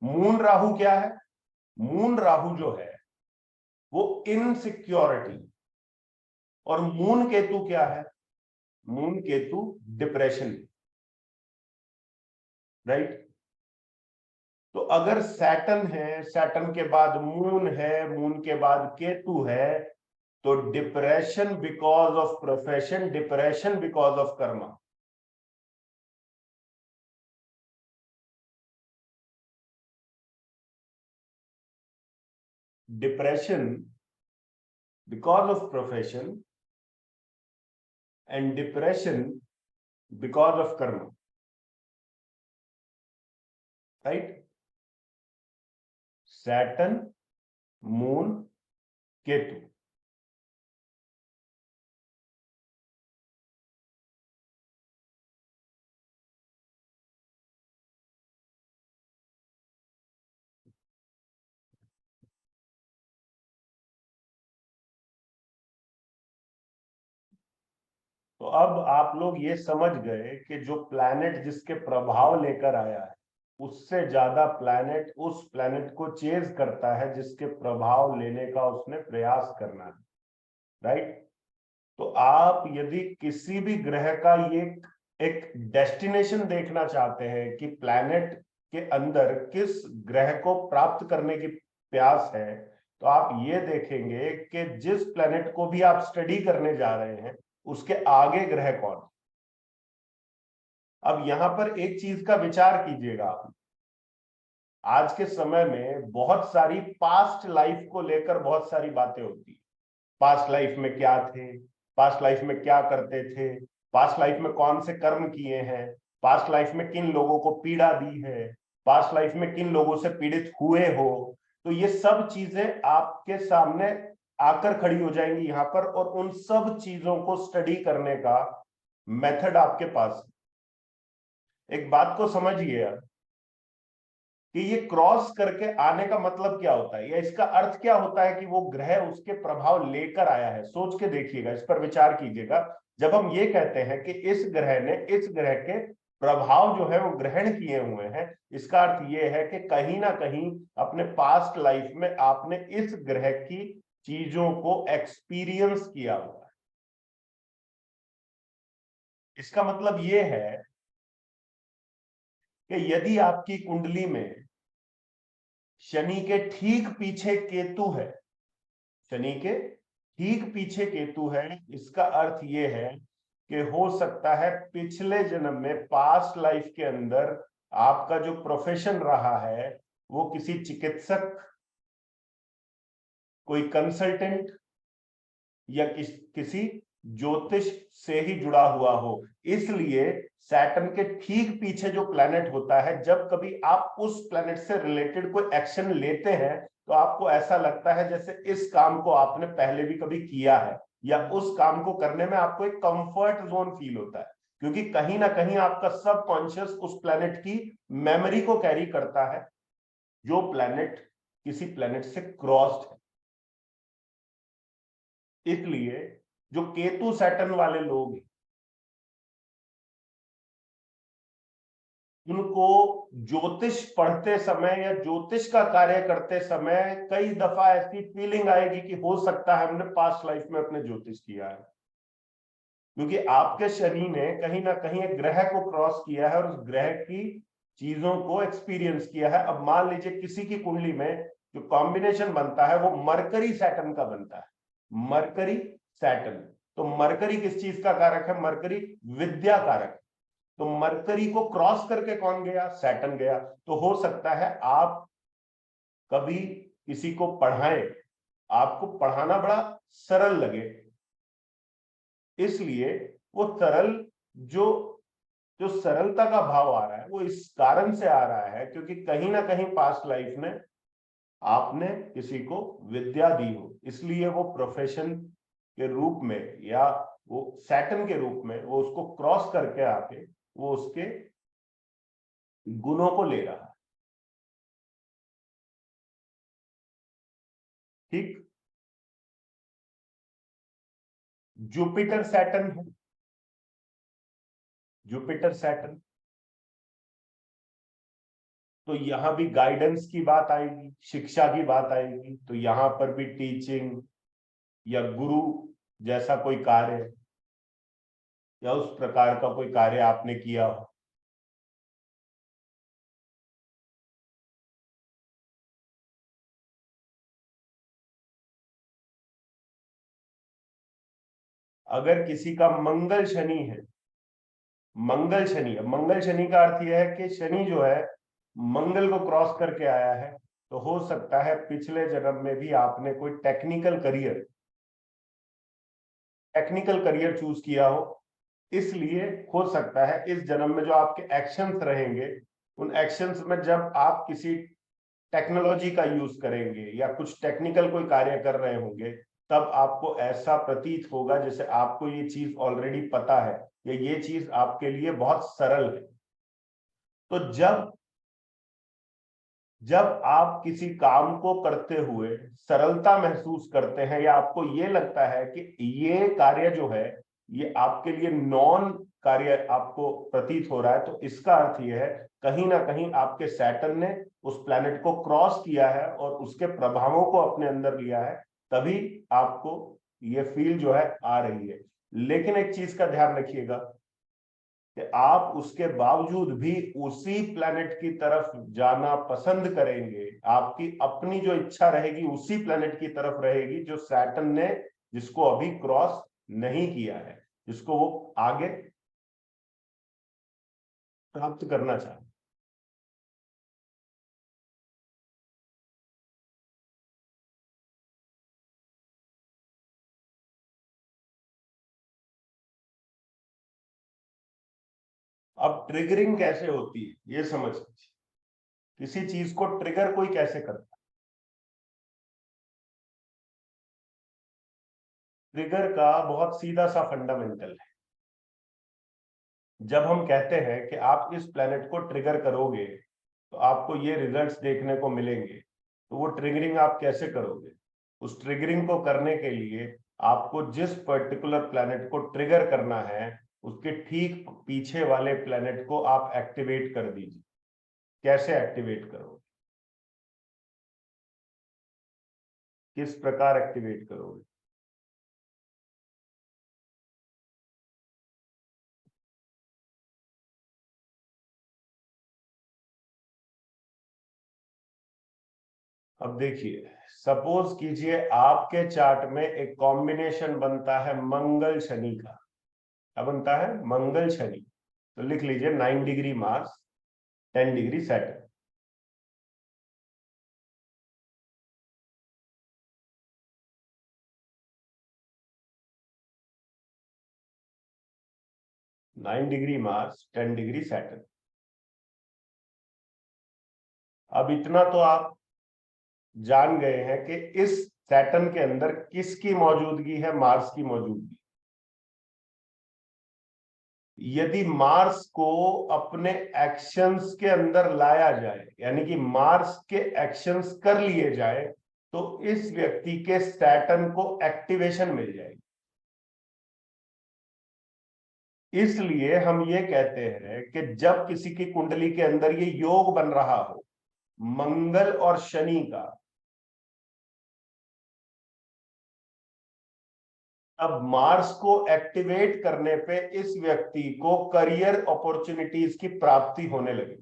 मून राहु क्या है? मून राहु जो है वो इनसिक्योरिटी, और मून केतु क्या है? Moon Ketu depression. राइट? तो अगर सैटर्न है, सैटर्न के बाद मून है, मून के बाद केतु है, तो depression because of profession, depression because of Karma. Depression because of profession and depression because of Karma. Right? Saturn moon Ketu. तो अब आप लोग ये समझ गए कि जो प्लैनेट जिसके प्रभाव लेकर आया है, उससे ज्यादा प्लैनेट उस प्लैनेट को चेज करता है जिसके प्रभाव लेने का उसने प्रयास करना है। राइट? तो आप यदि किसी भी ग्रह का ये एक डेस्टिनेशन देखना चाहते हैं कि प्लैनेट के अंदर किस ग्रह को प्राप्त करने की प्यास है, तो आप ये देखेंगे कि जिस प्लैनेट को भी आप स्टडी करने जा रहे हैं उसके आगे ग्रह कौन। अब यहां पर एक चीज का विचार कीजिएगा आप। आज के समय में बहुत सारी पास्ट लाइफ को लेकर बहुत सारी बातें होती है। पास्ट लाइफ में क्या थे, पास्ट लाइफ में क्या करते थे, पास्ट लाइफ में कौन से कर्म किए हैं, पास्ट लाइफ में किन लोगों को पीड़ा दी है, पास्ट लाइफ में किन लोगों से पीड़ित हुए हो। तो ये सब चीजें आपके सामने आकर खड़ी हो जाएंगी यहां पर, और उन सब चीजों को स्टडी करने का मेथड आपके पास। एक बात को समझिए आप कि ये क्रॉस करके आने का मतलब क्या होता है, या इसका अर्थ क्या होता है कि वो ग्रह उसके प्रभाव लेकर आया है। सोच के देखिएगा, इस पर विचार कीजिएगा। जब हम ये कहते हैं कि इस ग्रह ने इस ग्रह के प्रभाव जो है वो ग्रहण किए हुए हैं। इसका अर्थ ये है कि कहीं ना कहीं अपने पास्ट लाइफ में आपने इस ग्रह की चीजों को एक्सपीरियंस किया हुआ है। इसका मतलब ये है कि यदि आपकी कुंडली में शनि के ठीक पीछे केतु है, शनि के ठीक पीछे केतु है, इसका अर्थ ये है कि हो सकता है पिछले जन्म में, पास्ट लाइफ के अंदर आपका जो प्रोफेशन रहा है वो किसी चिकित्सक, कोई कंसल्टेंट या किसी ज्योतिष से ही जुड़ा हुआ हो। इसलिए सैटर्न के ठीक पीछे जो प्लैनेट होता है, जब कभी आप उस प्लैनेट से रिलेटेड कोई एक्शन लेते हैं तो आपको ऐसा लगता है जैसे इस काम को आपने पहले भी कभी किया है, या उस काम को करने में आपको एक कंफर्ट जोन फील होता है, क्योंकि कहीं ना कहीं आपका सबकॉन्शियस उस प्लैनेट की मेमोरी को कैरी करता है, जो प्लैनेट किसी प्लैनेट से क्रॉस्ड है। इसलिए जो केतु सैटर्न वाले लोग हैं, उनको ज्योतिष पढ़ते समय या ज्योतिष का कार्य करते समय कई दफा ऐसी फीलिंग आएगी कि हो सकता है हमने पास्ट लाइफ में अपने ज्योतिष किया है, क्योंकि आपके शनि ने कहीं ना कहीं एक ग्रह को क्रॉस किया है और उस ग्रह की चीजों को एक्सपीरियंस किया है। अब मान लीजिए किसी की कुंडली में जो कॉम्बिनेशन बनता है वो मरकरी सैटर्न का बनता है, मरकरी सैटर्न। तो मरकरी किस चीज का कारक है? मरकरी विद्या कारक। तो मरकरी को क्रॉस करके कौन गया? सैटर्न गया। तो हो सकता है आप कभी किसी को पढ़ाएं, आपको पढ़ाना बड़ा सरल लगे, इसलिए वो सरल, जो जो सरलता का भाव आ रहा है वो इस कारण से आ रहा है क्योंकि कहीं ना कहीं पास्ट लाइफ में आपने किसी को विद्या दी हो, इसलिए वो प्रोफेशन के रूप में या वो सैटर्न के रूप में वो उसको क्रॉस करके आके वो उसके गुणों को ले रहा है। ठीक। जुपिटर सैटर्न है, जुपिटर सैटर्न, तो यहां भी गाइडेंस की बात आएगी, शिक्षा की बात आएगी, तो यहां पर भी टीचिंग या गुरु जैसा कोई कार्य या उस प्रकार का कोई कार्य आपने किया हो। अगर किसी का मंगल शनि है, मंगल शनि, अब मंगल शनि का अर्थ यह है कि शनि जो है मंगल को क्रॉस करके आया है, तो हो सकता है पिछले जन्म में भी आपने कोई टेक्निकल करियर चूज किया हो, इसलिए हो सकता है इस जन्म में जो आपके एक्शंस रहेंगे, उन एक्शंस में जब आप किसी टेक्नोलॉजी का यूज करेंगे या कुछ टेक्निकल कोई कार्य कर रहे होंगे, तब आपको ऐसा प्रतीत होगा जैसे आपको ये चीज ऑलरेडी पता है या ये चीज आपके लिए बहुत सरल है। तो जब जब आप किसी काम को करते हुए सरलता महसूस करते हैं या आपको ये लगता है कि ये कार्य जो है ये आपके लिए नॉन कार्य आपको प्रतीत हो रहा है, तो इसका अर्थ यह है कहीं ना कहीं आपके सैटर्न ने उस प्लैनेट को क्रॉस किया है और उसके प्रभावों को अपने अंदर लिया है, तभी आपको ये फील जो है आ रही है। लेकिन एक चीज का ध्यान रखिएगा कि आप उसके बावजूद भी उसी प्लैनेट की तरफ जाना पसंद करेंगे, आपकी अपनी जो इच्छा रहेगी उसी प्लैनेट की तरफ रहेगी जो सैटर्न ने, जिसको अभी क्रॉस नहीं किया है, जिसको वो आगे प्राप्त करना चाहे। अब ट्रिगरिंग कैसे होती है ये समझ लीजिए, किसी चीज को ट्रिगर कोई कैसे करता है। ट्रिगर का बहुत सीधा सा फंडामेंटल है, जब हम कहते हैं कि आप इस प्लेनेट को ट्रिगर करोगे तो आपको ये रिजल्ट्स देखने को मिलेंगे, तो वो ट्रिगरिंग आप कैसे करोगे? उस ट्रिगरिंग को करने के लिए आपको जिस पर्टिकुलर प्लेनेट को ट्रिगर करना है उसके ठीक पीछे वाले प्लेनेट को आप एक्टिवेट कर दीजिए। कैसे एक्टिवेट करोगे, किस प्रकार एक्टिवेट करोगे? अब देखिए, सपोज कीजिए आपके चार्ट में एक कॉम्बिनेशन बनता है मंगल शनि का। क्या बनता है? मंगल शनि। तो लिख लीजिए 9 degree Mars, 10 degree Saturn. Nine degree Mars, 10 degree Saturn. अब इतना तो आप जान गए हैं कि इस सैटर्न के अंदर किसकी मौजूदगी है? मार्स की मौजूदगी। यदि मार्स को अपने एक्शंस के अंदर लाया जाए, यानी कि मार्स के एक्शंस कर लिए जाए, तो इस व्यक्ति के सैटर्न को एक्टिवेशन मिल जाएगी। इसलिए हम ये कहते हैं कि जब किसी की कुंडली के अंदर ये योग बन रहा हो मंगल और शनि का, अब मार्स को एक्टिवेट करने पे इस व्यक्ति को करियर अपॉर्चुनिटीज की प्राप्ति होने लगी।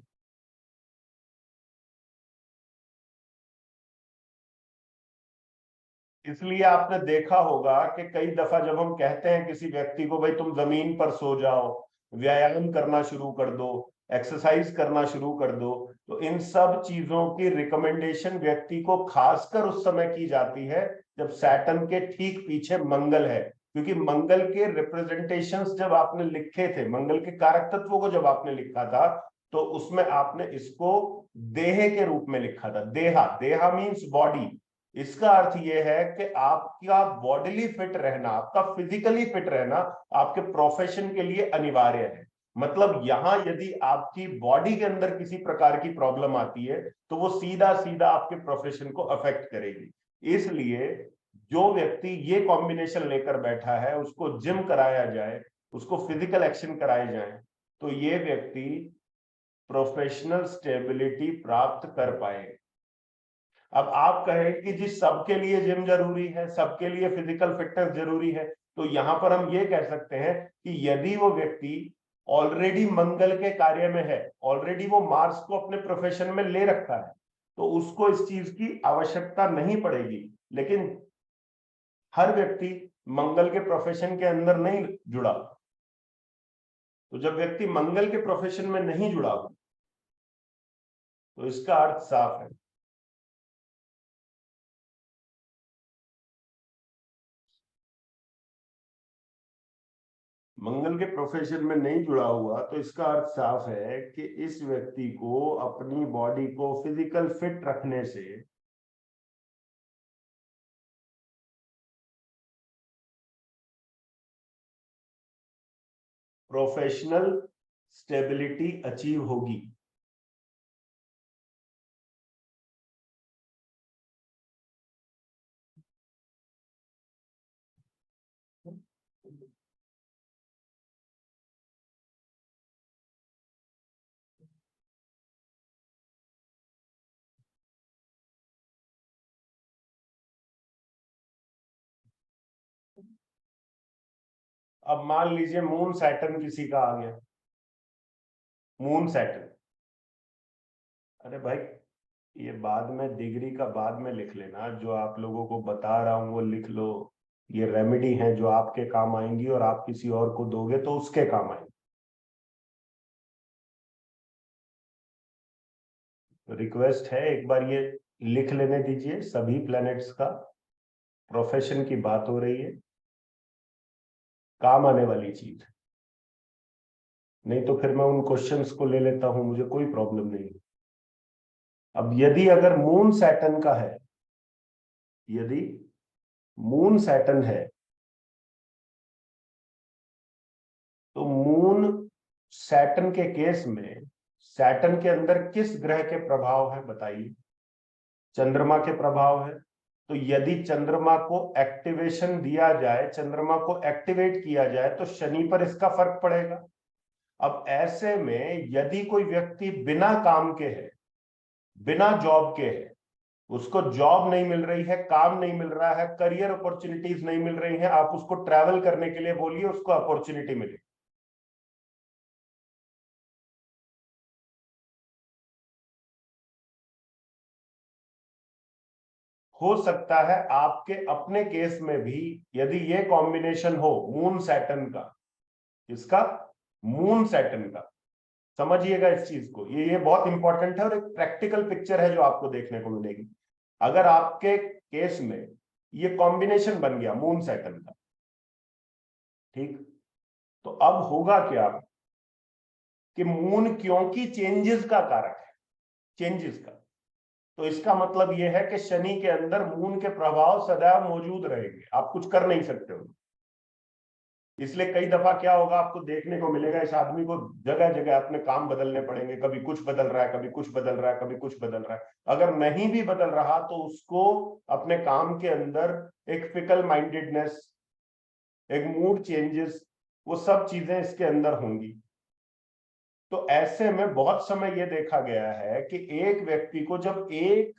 इसलिए आपने देखा होगा कि कई दफा जब हम कहते हैं किसी व्यक्ति को भाई तुम जमीन पर सो जाओ, व्यायाम करना शुरू कर दो, एक्सरसाइज करना शुरू कर दो, तो इन सब चीजों की रिकमेंडेशन व्यक्ति को खासकर उस समय की जाती है जब सैटर्न के ठीक पीछे मंगल है। क्योंकि मंगल के रिप्रेजेंटेशंस जब आपने लिखे थे, मंगल के कारक तत्वों को जब आपने लिखा था, तो उसमें आपने इसको देह के रूप में लिखा था। देहा, देहा मीन्स बॉडी। इसका अर्थ यह है कि आपका बॉडीली फिट रहना, आपका फिजिकली फिट रहना आपके प्रोफेशन के लिए अनिवार्य है। मतलब यहां यदि आपकी बॉडी के अंदर किसी प्रकार की प्रॉब्लम आती है तो वो सीधा सीधा आपके प्रोफेशन को अफेक्ट करेगी। इसलिए जो व्यक्ति ये कॉम्बिनेशन लेकर बैठा है उसको जिम कराया जाए, उसको फिजिकल एक्शन कराए जाए, तो ये व्यक्ति प्रोफेशनल स्टेबिलिटी प्राप्त कर पाएगा। अब आप कहें कि जी सबके लिए जिम जरूरी है, सबके लिए फिजिकल फिटनेस जरूरी है, तो यहां पर हम ये कह सकते हैं कि यदि वो व्यक्ति ऑलरेडी मंगल के कार्य में है, ऑलरेडी वो मार्स को अपने प्रोफेशन में ले रखा है, तो उसको इस चीज की आवश्यकता नहीं पड़ेगी। लेकिन हर व्यक्ति मंगल के प्रोफेशन के अंदर नहीं जुड़ा, तो जब व्यक्ति मंगल के प्रोफेशन में नहीं जुड़ा तो इसका अर्थ साफ है, मंगल के प्रोफेशन में नहीं जुड़ा हुआ तो इसका अर्थ साफ है कि इस व्यक्ति को अपनी बॉडी को फिजिकल फिट रखने से प्रोफेशनल स्टेबिलिटी अचीव होगी। अब मान लीजिए मून सैटर्न किसी का आ गया, मून सैटर्न। अरे भाई, ये बाद में डिग्री का बाद में लिख लेना, जो आप लोगों को बता रहा हूं वो लिख लो। ये रेमेडी है जो आपके काम आएंगी और आप किसी और को दोगे तो उसके काम आएंगी। तो रिक्वेस्ट है एक बार ये लिख लेने दीजिए सभी प्लैनेट्स का। प्रोफेशन की बात हो रही है, काम आने वाली चीज, नहीं तो फिर मैं उन क्वेश्चंस को ले लेता हूं, मुझे कोई प्रॉब्लम नहीं। अब यदि अगर मून सैटर्न का है, यदि मून सैटर्न है, तो मून सैटर्न के केस में सैटर्न के अंदर किस ग्रह के प्रभाव है बताइए? चंद्रमा के प्रभाव है, तो यदि चंद्रमा को एक्टिवेशन दिया जाए, चंद्रमा को एक्टिवेट किया जाए, तो शनि पर इसका फर्क पड़ेगा। अब ऐसे में यदि कोई व्यक्ति बिना काम के है, बिना जॉब के है, उसको जॉब नहीं मिल रही है, काम नहीं मिल रहा है, करियर अपॉर्चुनिटीज नहीं मिल रही है, आप उसको ट्रैवल करने के लिए बोलिए, उसको अपॉर्चुनिटी मिलेगी। हो सकता है आपके अपने केस में भी यदि ये कॉम्बिनेशन हो मून सैटर्न का, इसका मून सैटर्न का, समझिएगा इस चीज को, ये बहुत इंपॉर्टेंट है और एक प्रैक्टिकल पिक्चर है जो आपको देखने को मिलेगी। अगर आपके केस में ये कॉम्बिनेशन बन गया मून सैटर्न का, ठीक, तो अब होगा क्या कि मून क्योंकि चेंजेस का कारक है, चेंजेस का, तो इसका मतलब यह है कि शनि के अंदर मून के प्रभाव सदैव मौजूद रहेंगे, आप कुछ कर नहीं सकते हो। इसलिए कई दफा क्या होगा, आपको देखने को मिलेगा इस आदमी को जगह जगह अपने काम बदलने पड़ेंगे, कभी कुछ बदल रहा है, कभी कुछ बदल रहा है, कभी कुछ बदल रहा है। अगर नहीं भी बदल रहा तो उसको अपने काम के अंदर एक फिकल माइंडेडनेस, एक मूड चेंजेस, वो सब चीजें इसके अंदर होंगी। तो ऐसे में बहुत समय यह देखा गया है कि एक व्यक्ति को जब एक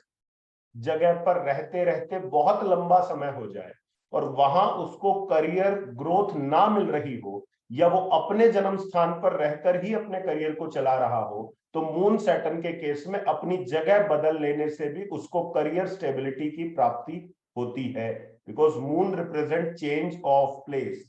जगह पर रहते रहते बहुत लंबा समय हो जाए और वहां उसको करियर ग्रोथ ना मिल रही हो, या वो अपने जन्म स्थान पर रहकर ही अपने करियर को चला रहा हो, तो मून सैटर्न के केस में अपनी जगह बदल लेने से भी उसको करियर स्टेबिलिटी की प्राप्ति होती है, because moon represent change of place.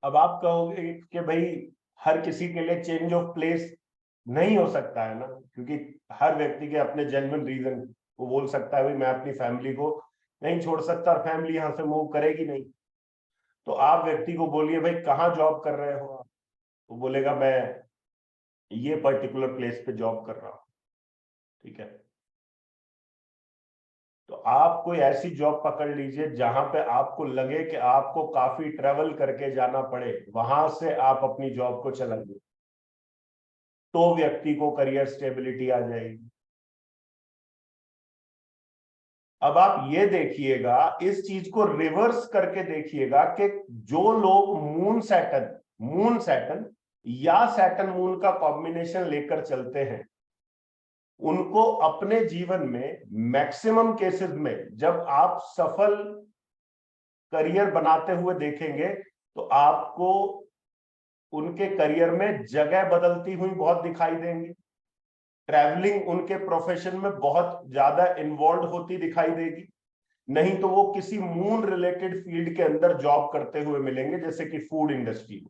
अब आप कहोगे कि भाई हर किसी के लिए चेंज ऑफ प्लेस नहीं हो सकता है ना, क्योंकि हर व्यक्ति के अपने जेन्युइन रीजन, वो बोल सकता है भाई मैं अपनी फैमिली को नहीं छोड़ सकता और फैमिली यहां से मूव करेगी नहीं। तो आप व्यक्ति को बोलिए भाई कहाँ जॉब कर रहे हो आप, वो बोलेगा मैं ये पर्टिकुलर प्लेस पे जॉब कर रहा हूँ, ठीक है। तो आप कोई ऐसी जॉब पकड़ लीजिए जहां पे आपको लगे कि आपको काफी ट्रेवल करके जाना पड़े, वहां से आप अपनी जॉब को चलाइए, तो व्यक्ति को करियर स्टेबिलिटी आ जाएगी। अब आप ये देखिएगा, इस चीज को रिवर्स करके देखिएगा कि जो लोग मून सैटर्न या सैटर्न मून का कॉम्बिनेशन लेकर चलते हैं, उनको अपने जीवन में मैक्सिमम केसेस में जब आप सफल करियर बनाते हुए देखेंगे, तो आपको उनके करियर में जगह बदलती हुई बहुत दिखाई देंगी, ट्रैवलिंग उनके प्रोफेशन में बहुत ज्यादा इन्वॉल्व होती दिखाई देगी। नहीं तो वो किसी मून रिलेटेड फील्ड के अंदर जॉब करते हुए मिलेंगे, जैसे कि फूड इंडस्ट्री।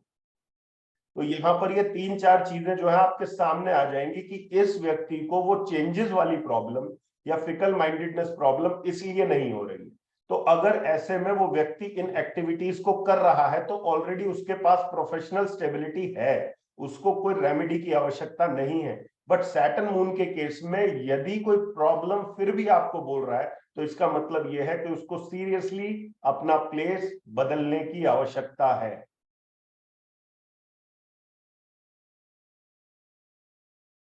तो यहां पर ये तीन चार चीजें जो है आपके सामने आ जाएंगी कि इस व्यक्ति को वो चेंजेस वाली प्रॉब्लम या फिकल माइंडेडनेस प्रॉब्लम इसलिए नहीं हो रही। तो अगर ऐसे में वो व्यक्ति इन एक्टिविटीज को कर रहा है तो ऑलरेडी उसके पास प्रोफेशनल स्टेबिलिटी है, उसको कोई रेमेडी की आवश्यकता नहीं है। बट सैटर्न मून के केस में यदि कोई प्रॉब्लम फिर भी आपको बोल रहा है, तो इसका मतलब यह है कि उसको सीरियसली अपना प्लेस बदलने की आवश्यकता है।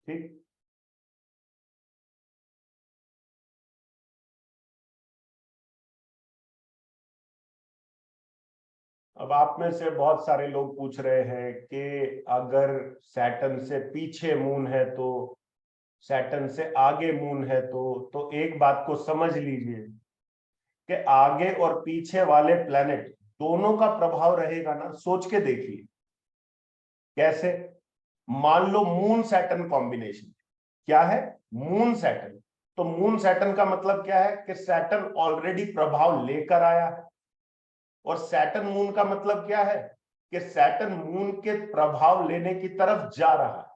ठीक। अब आप में से बहुत सारे लोग पूछ रहे हैं कि अगर सैटर्न से पीछे मून है तो, सैटर्न से आगे मून है तो एक बात को समझ लीजिए कि आगे और पीछे वाले प्लेनेट दोनों का प्रभाव रहेगा ना। सोच के देखिए कैसे। मान लो मून सैटर्न कॉम्बिनेशन क्या है, मून सैटर्न, तो मून सैटर्न का मतलब क्या है कि सैटर्न ऑलरेडी प्रभाव लेकर आया है, और सैटर्न मून का मतलब क्या है कि सैटर्न मून के प्रभाव लेने की तरफ जा रहा है।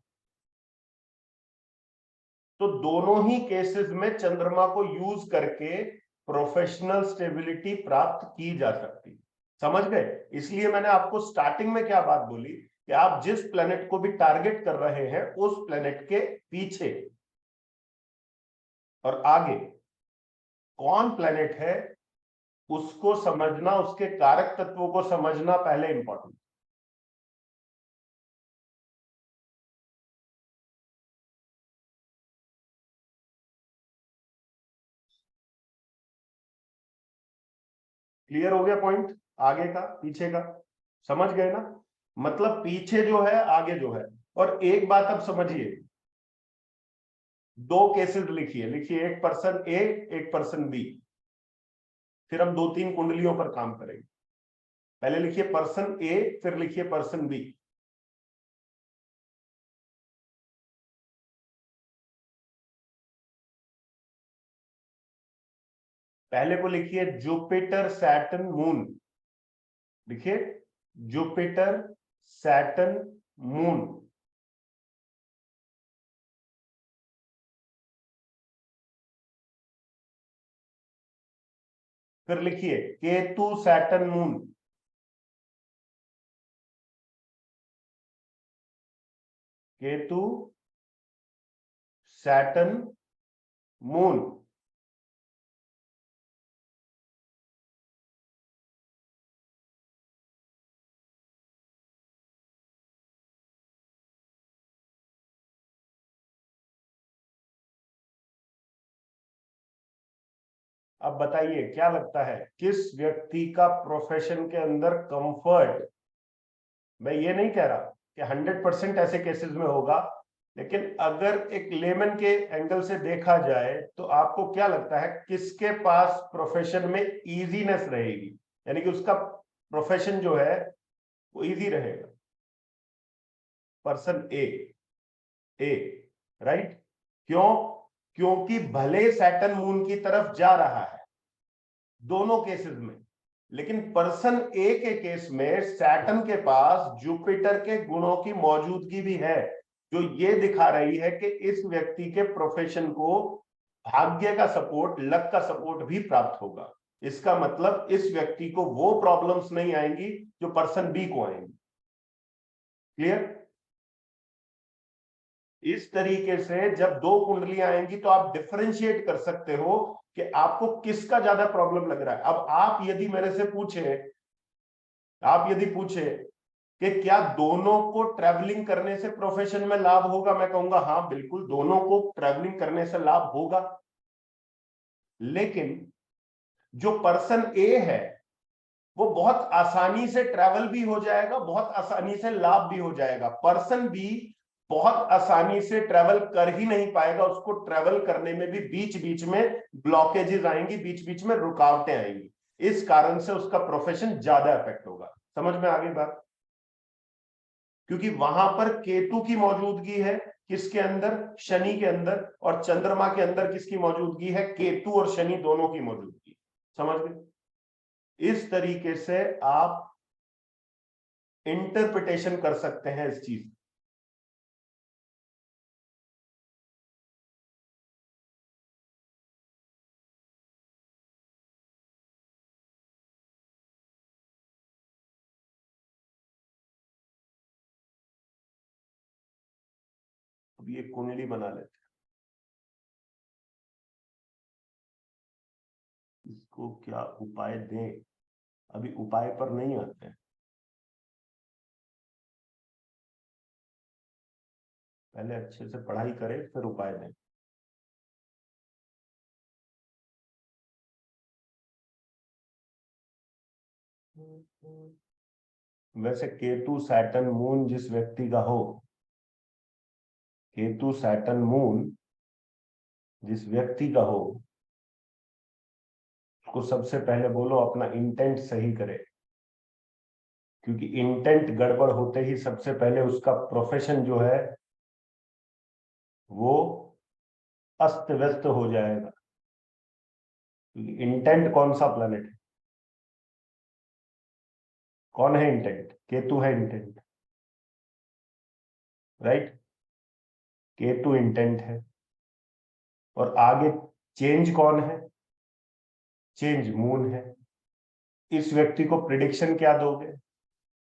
तो दोनों ही केसेस में चंद्रमा को यूज करके प्रोफेशनल स्टेबिलिटी प्राप्त की जा सकती। समझ गए? इसलिए मैंने आपको स्टार्टिंग में क्या बात बोली कि आप जिस प्लेनेट को भी टारगेट कर रहे हैं उस प्लेनेट के पीछे और आगे कौन प्लेनेट है उसको समझना, उसके कारक तत्वों को समझना पहले इंपॉर्टेंट। क्लियर हो गया पॉइंट? आगे का पीछे का समझ गए ना? मतलब पीछे जो है आगे जो है। और एक बात अब समझिए, दो केसेस लिखिए, लिखिए एक पर्सन ए एक पर्सन बी। फिर हम दो तीन कुंडलियों पर काम करेंगे। पहले लिखिए पर्सन ए, फिर लिखिए पर्सन बी। पहले को लिखिए जुपिटर सैटर्न मून। लिखिए जुपिटर सैटर्न मून। फिर लिखिए Ketu Saturn moon. Ketu Saturn moon. अब बताइए क्या लगता है किस व्यक्ति का प्रोफेशन के अंदर कंफर्ट, मैं ये नहीं कह रहा कि 100% ऐसे केसेस में होगा, लेकिन अगर एक लेमन के एंगल से देखा जाए तो आपको क्या लगता है किसके पास प्रोफेशन में इजीनेस रहेगी, यानी कि उसका प्रोफेशन जो है वो इजी रहेगा? पर्सन ए। ए, राइट। क्यों? क्योंकि भले सैटर्न मून की तरफ जा रहा है दोनों केसेस में, लेकिन पर्सन ए के केस में सैटर्न के पास जुपिटर के गुणों की मौजूदगी भी है, जो ये दिखा रही है कि इस व्यक्ति के प्रोफेशन को भाग्य का सपोर्ट, लक का सपोर्ट भी प्राप्त होगा। इसका मतलब इस व्यक्ति को वो प्रॉब्लम्स नहीं आएंगी जो पर्सन बी को आएंगी। क्लियर? इस तरीके से जब दो कुंडलियां आएंगी तो आप डिफरेंशिएट कर सकते हो कि आपको किसका ज्यादा प्रॉब्लम लग रहा है। अब आप यदि मेरे से पूछे, आप यदि पूछे कि क्या दोनों को ट्रैवलिंग करने से प्रोफेशन में लाभ होगा, मैं कहूंगा हाँ बिल्कुल दोनों को ट्रैवलिंग करने से लाभ होगा। लेकिन जो पर्सन ए है वो बहुत आसानी से ट्रैवल भी हो जाएगा, बहुत आसानी से लाभ भी हो जाएगा। पर्सन बी बहुत आसानी से ट्रैवल कर ही नहीं पाएगा, उसको ट्रैवल करने में भी बीच बीच में ब्लॉकेजेस आएंगी, बीच बीच में रुकावटें आएंगी। इस कारण से उसका प्रोफेशन ज्यादा इफेक्ट होगा। समझ में आ गई बात? क्योंकि वहां पर केतु की मौजूदगी है, किसके अंदर? शनि के अंदर। और चंद्रमा के अंदर किसकी मौजूदगी है? केतु और शनि दोनों की मौजूदगी। समझ गए? इस तरीके से आप इंटरप्रिटेशन कर सकते हैं इस चीज। अब ये कुंडली बना लेते हैं, इसको क्या उपाय दें? अभी उपाय पर नहीं आते हैं, पहले अच्छे से पढ़ाई करें फिर उपाय दें। वैसे केतु सैटर्न मून जिस व्यक्ति का हो, केतु सैटर्न मून जिस व्यक्ति का हो, उसको सबसे पहले बोलो अपना इंटेंट सही करे, क्योंकि इंटेंट गड़बड़ होते ही सबसे पहले उसका प्रोफेशन जो है वो अस्त व्यस्त हो जाएगा। क्योंकि इंटेंट कौन सा प्लेनेट है? कौन है इंटेंट? केतु है इंटेंट, राइट। केतु इंटेंट है। और आगे चेंज कौन है? चेंज मून है। इस व्यक्ति को प्रिडिक्शन क्या दोगे?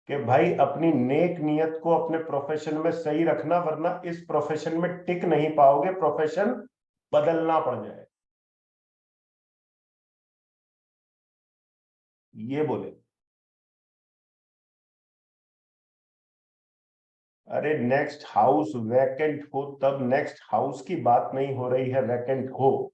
कि भाई अपनी नेक नियत को अपने प्रोफेशन में सही रखना, वरना इस प्रोफेशन में टिक नहीं पाओगे, प्रोफेशन बदलना पड़ जाए, ये बोले। अरे नेक्स्ट हाउस वैकेंट हो तब, नेक्स्ट हाउस की बात नहीं हो रही है वैकेंट हो,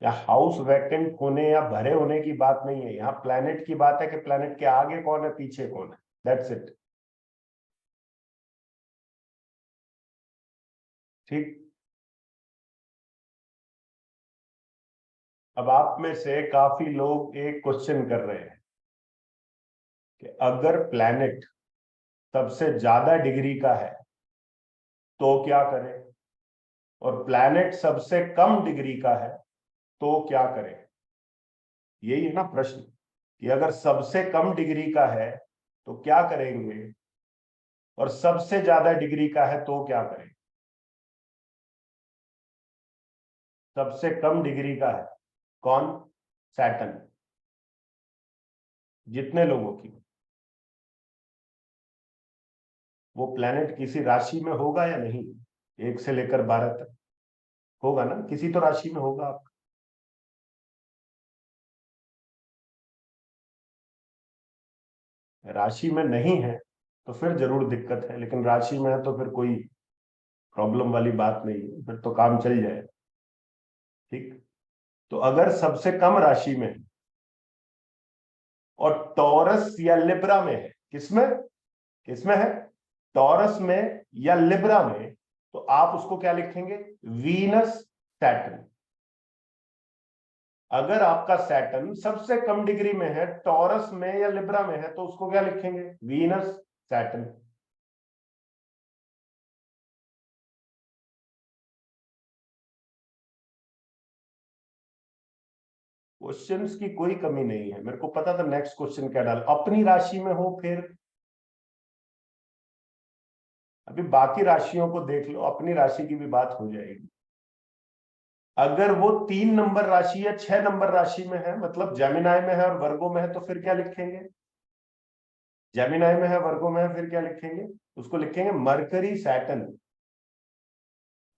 या हाउस वैकेंट होने या भरे होने की बात नहीं है, यहाँ प्लैनेट की बात है कि प्लैनेट के आगे कौन है पीछे कौन है, दैट्स इट। ठीक। अब आप में से काफी लोग एक क्वेश्चन कर रहे हैं कि अगर प्लैनेट सबसे ज्यादा डिग्री का है तो क्या करें, और प्लैनेट सबसे कम डिग्री का है तो क्या करें। यही है ना प्रश्न, कि अगर सबसे कम डिग्री का है तो क्या करेंगे, और सबसे ज्यादा डिग्री का है तो क्या करें। सबसे कम डिग्री का है कौन, सैटर्न। जितने लोगों की, वो प्लैनेट किसी राशि में होगा या नहीं, 1 से लेकर 12 तक होगा ना, किसी तो राशि में होगा आपका। राशि में नहीं है तो फिर जरूर दिक्कत है, लेकिन राशि में है तो फिर कोई प्रॉब्लम वाली बात नहीं है, फिर तो काम चल जाए। ठीक। तो अगर सबसे कम राशि में है और टॉरस या लिब्रा में है, किसमें, किसमें है, टॉरस में या लिब्रा में, तो आप उसको क्या लिखेंगे, वीनस सैटर्न। अगर आपका सैटर्न सबसे कम डिग्री में है, टॉरस में या लिब्रा में है, तो उसको क्या लिखेंगे, वीनस सैटर्न। क्वेश्चंस की कोई कमी नहीं है, मेरे को पता था नेक्स्ट क्वेश्चन क्या डाल, अपनी राशि में हो फिर। अभी बाकी राशियों को देख लो, अपनी राशि की भी बात हो जाएगी। अगर वो 3 नंबर राशि या 6 नंबर राशि में है, मतलब जेमिनाई में है और वर्गो में है, तो फिर क्या लिखेंगे, जेमिनाई में है वर्गो में है, फिर क्या लिखेंगे, उसको लिखेंगे मरकरी सैटर्न,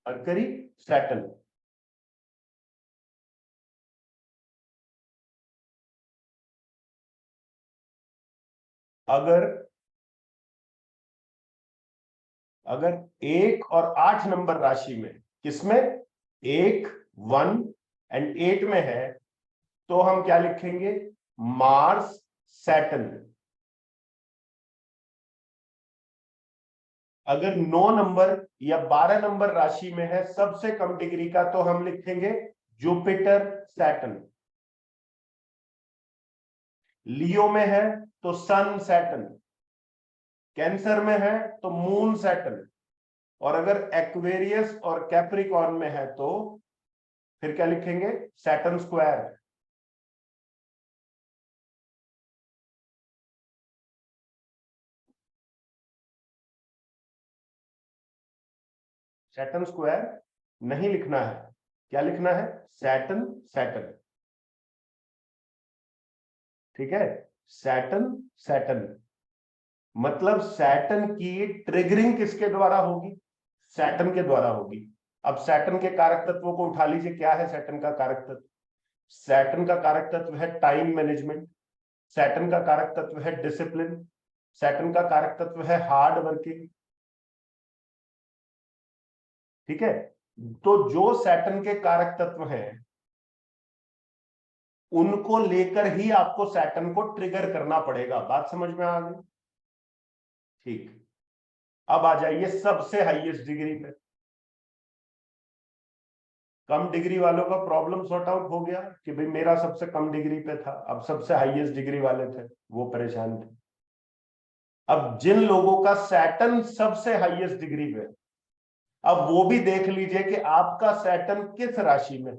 मरकरी सैटर्न। अगर अगर 1 और 8 नंबर राशि में, किसमें, 1, 1 एंड 8 में है, तो हम क्या लिखेंगे, मार्स सैटर्न। अगर 9 नंबर या 12 नंबर राशि में है सबसे कम डिग्री का, तो हम लिखेंगे जुपिटर सैटर्न। लियो में है तो सन सैटर्न, कैंसर में है तो मून सैटर्न, और अगर एक्वेरियस और कैप्रिकॉर्न में है तो फिर क्या लिखेंगे, सैटर्न स्क्वायर। सैटर्न स्क्वायर नहीं लिखना है, क्या लिखना है, सैटर्न सैटर्न। ठीक है, सैटर्न सैटर्न। मतलब सैटर्न की ट्रिगरिंग किसके द्वारा होगी, सैटर्न के द्वारा होगी। अब सैटर्न के कारक तत्वों को उठा लीजिए, क्या है सैटर्न का कारक तत्व, सैटर्न का कारक तत्व है टाइम मैनेजमेंट, सैटर्न का कारक तत्व है डिसिप्लिन, सैटर्न का कारक तत्व है हार्ड वर्किंग। ठीक है, तो जो सैटर्न के कारक तत्व हैं उनको लेकर ही आपको सैटर्न को ट्रिगर करना पड़ेगा, बात समझ में आ गई। ठीक। अब आ जाइए सबसे हाईएस्ट डिग्री पे। कम डिग्री वालों का प्रॉब्लम सॉर्ट आउट हो गया कि भाई मेरा सबसे कम डिग्री पे था, अब सबसे हाईएस्ट डिग्री वाले थे वो परेशान थे। अब जिन लोगों का सैटर्न सबसे हाईएस्ट डिग्री पे, अब वो भी देख लीजिए कि आपका सैटर्न किस राशि में,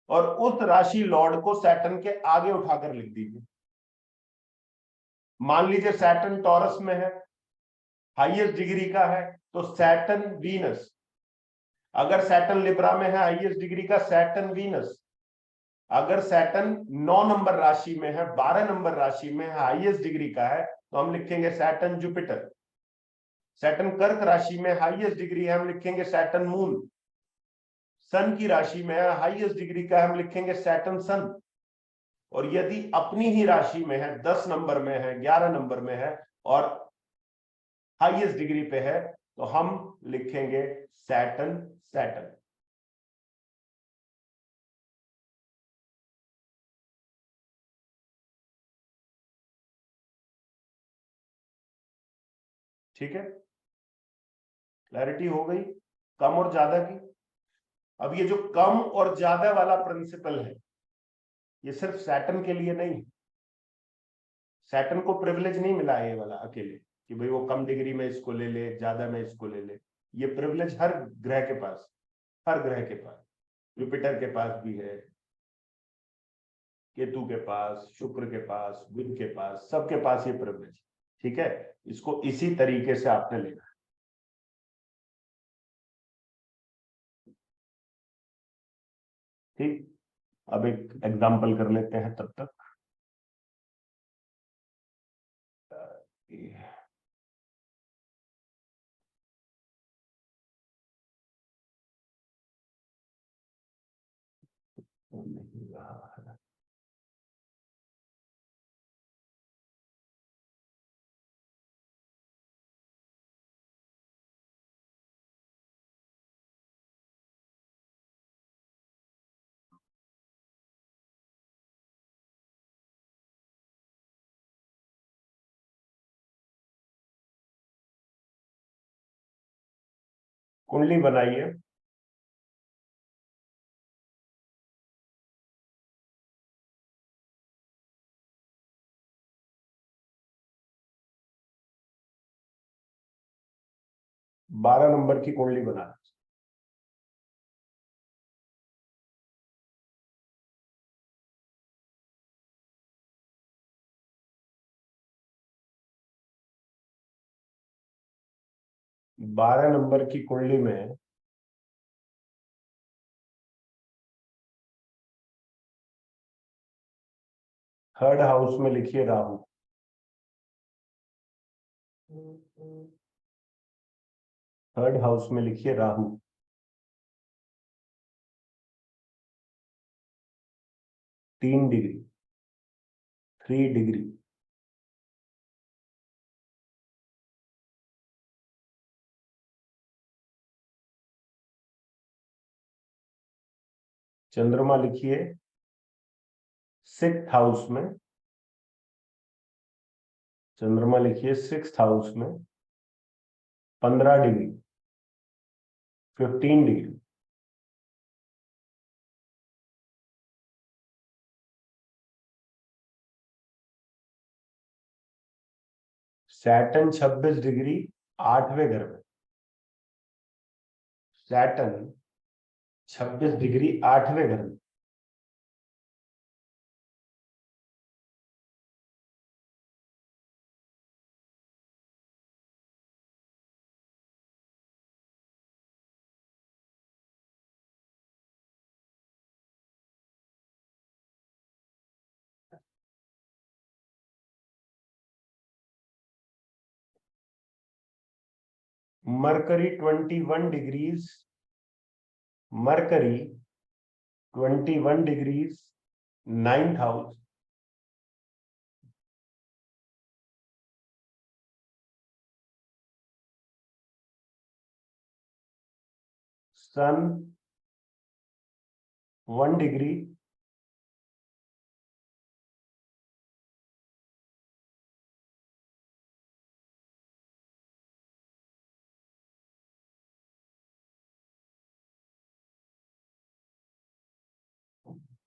और उस राशि लॉर्ड को सैटर्न के आगे उठाकर लिख दीजिए। मान लीजिए सैटर्न टॉरस में है, हाईएस्ट डिग्री का है, तो सैटर्न वीनस। अगर सैटर्न लिब्रा में है, हाईएस्ट डिग्री का, सैटर्न वीनस। अगर सैटर्न 9 नंबर राशि में है, 12 नंबर राशि में है, हाईएस्ट डिग्री का है, तो हम लिखेंगे सैटर्न जुपिटर। सैटर्न कर्क राशि में हाईएस्ट डिग्री है, हम लिखेंगे सैटर्न मून। सन की राशि में है, हाईएस्ट डिग्री का है, हम लिखेंगे सैटर्न सन। और यदि अपनी ही राशि में है, 10 नंबर में है, 11 नंबर में है और हाईएस्ट डिग्री पे है, तो हम लिखेंगे सैटर्न सैटर्न। ठीक है, क्लैरिटी हो गई कम और ज्यादा की। अब ये जो कम और ज्यादा वाला प्रिंसिपल है, ये सिर्फ सैटर्न के लिए नहीं। सैटर्न को प्रिविलेज नहीं मिला है ये वाला अकेले कि भाई वो कम डिग्री में इसको ले ले, ज्यादा में इसको ले ले। ये प्रिविलेज हर ग्रह के पास, हर ग्रह के पास, जुपिटर के पास भी है, केतु के पास, शुक्र के पास, बुध के पास, सबके पास ये प्रिविलेज। ठीक है, इसको इसी तरीके से आपने लेना है। ठीक, अब एक एग्जाम्पल कर लेते हैं तब तक। नहीं रहा है। कुंडली बनाइए। 12 नंबर की कुंडली बना। 12 नंबर की कुंडली में थर्ड हाउस में लिखिए राहु। थर्ड हाउस में लिखिए राहु। 3 degree, 3 degree. चंद्रमा लिखिए 6th हाउस में। चंद्रमा लिखिए 6th हाउस में 15 डिग्री, 15 डिग्री। सैटर्न 26 डिग्री 8वें घर में। सैटर्न 26 डिग्री 8वें घर में। Mercury 21 degrees, Mercury 21 degrees 9th house. Sun 1 degree,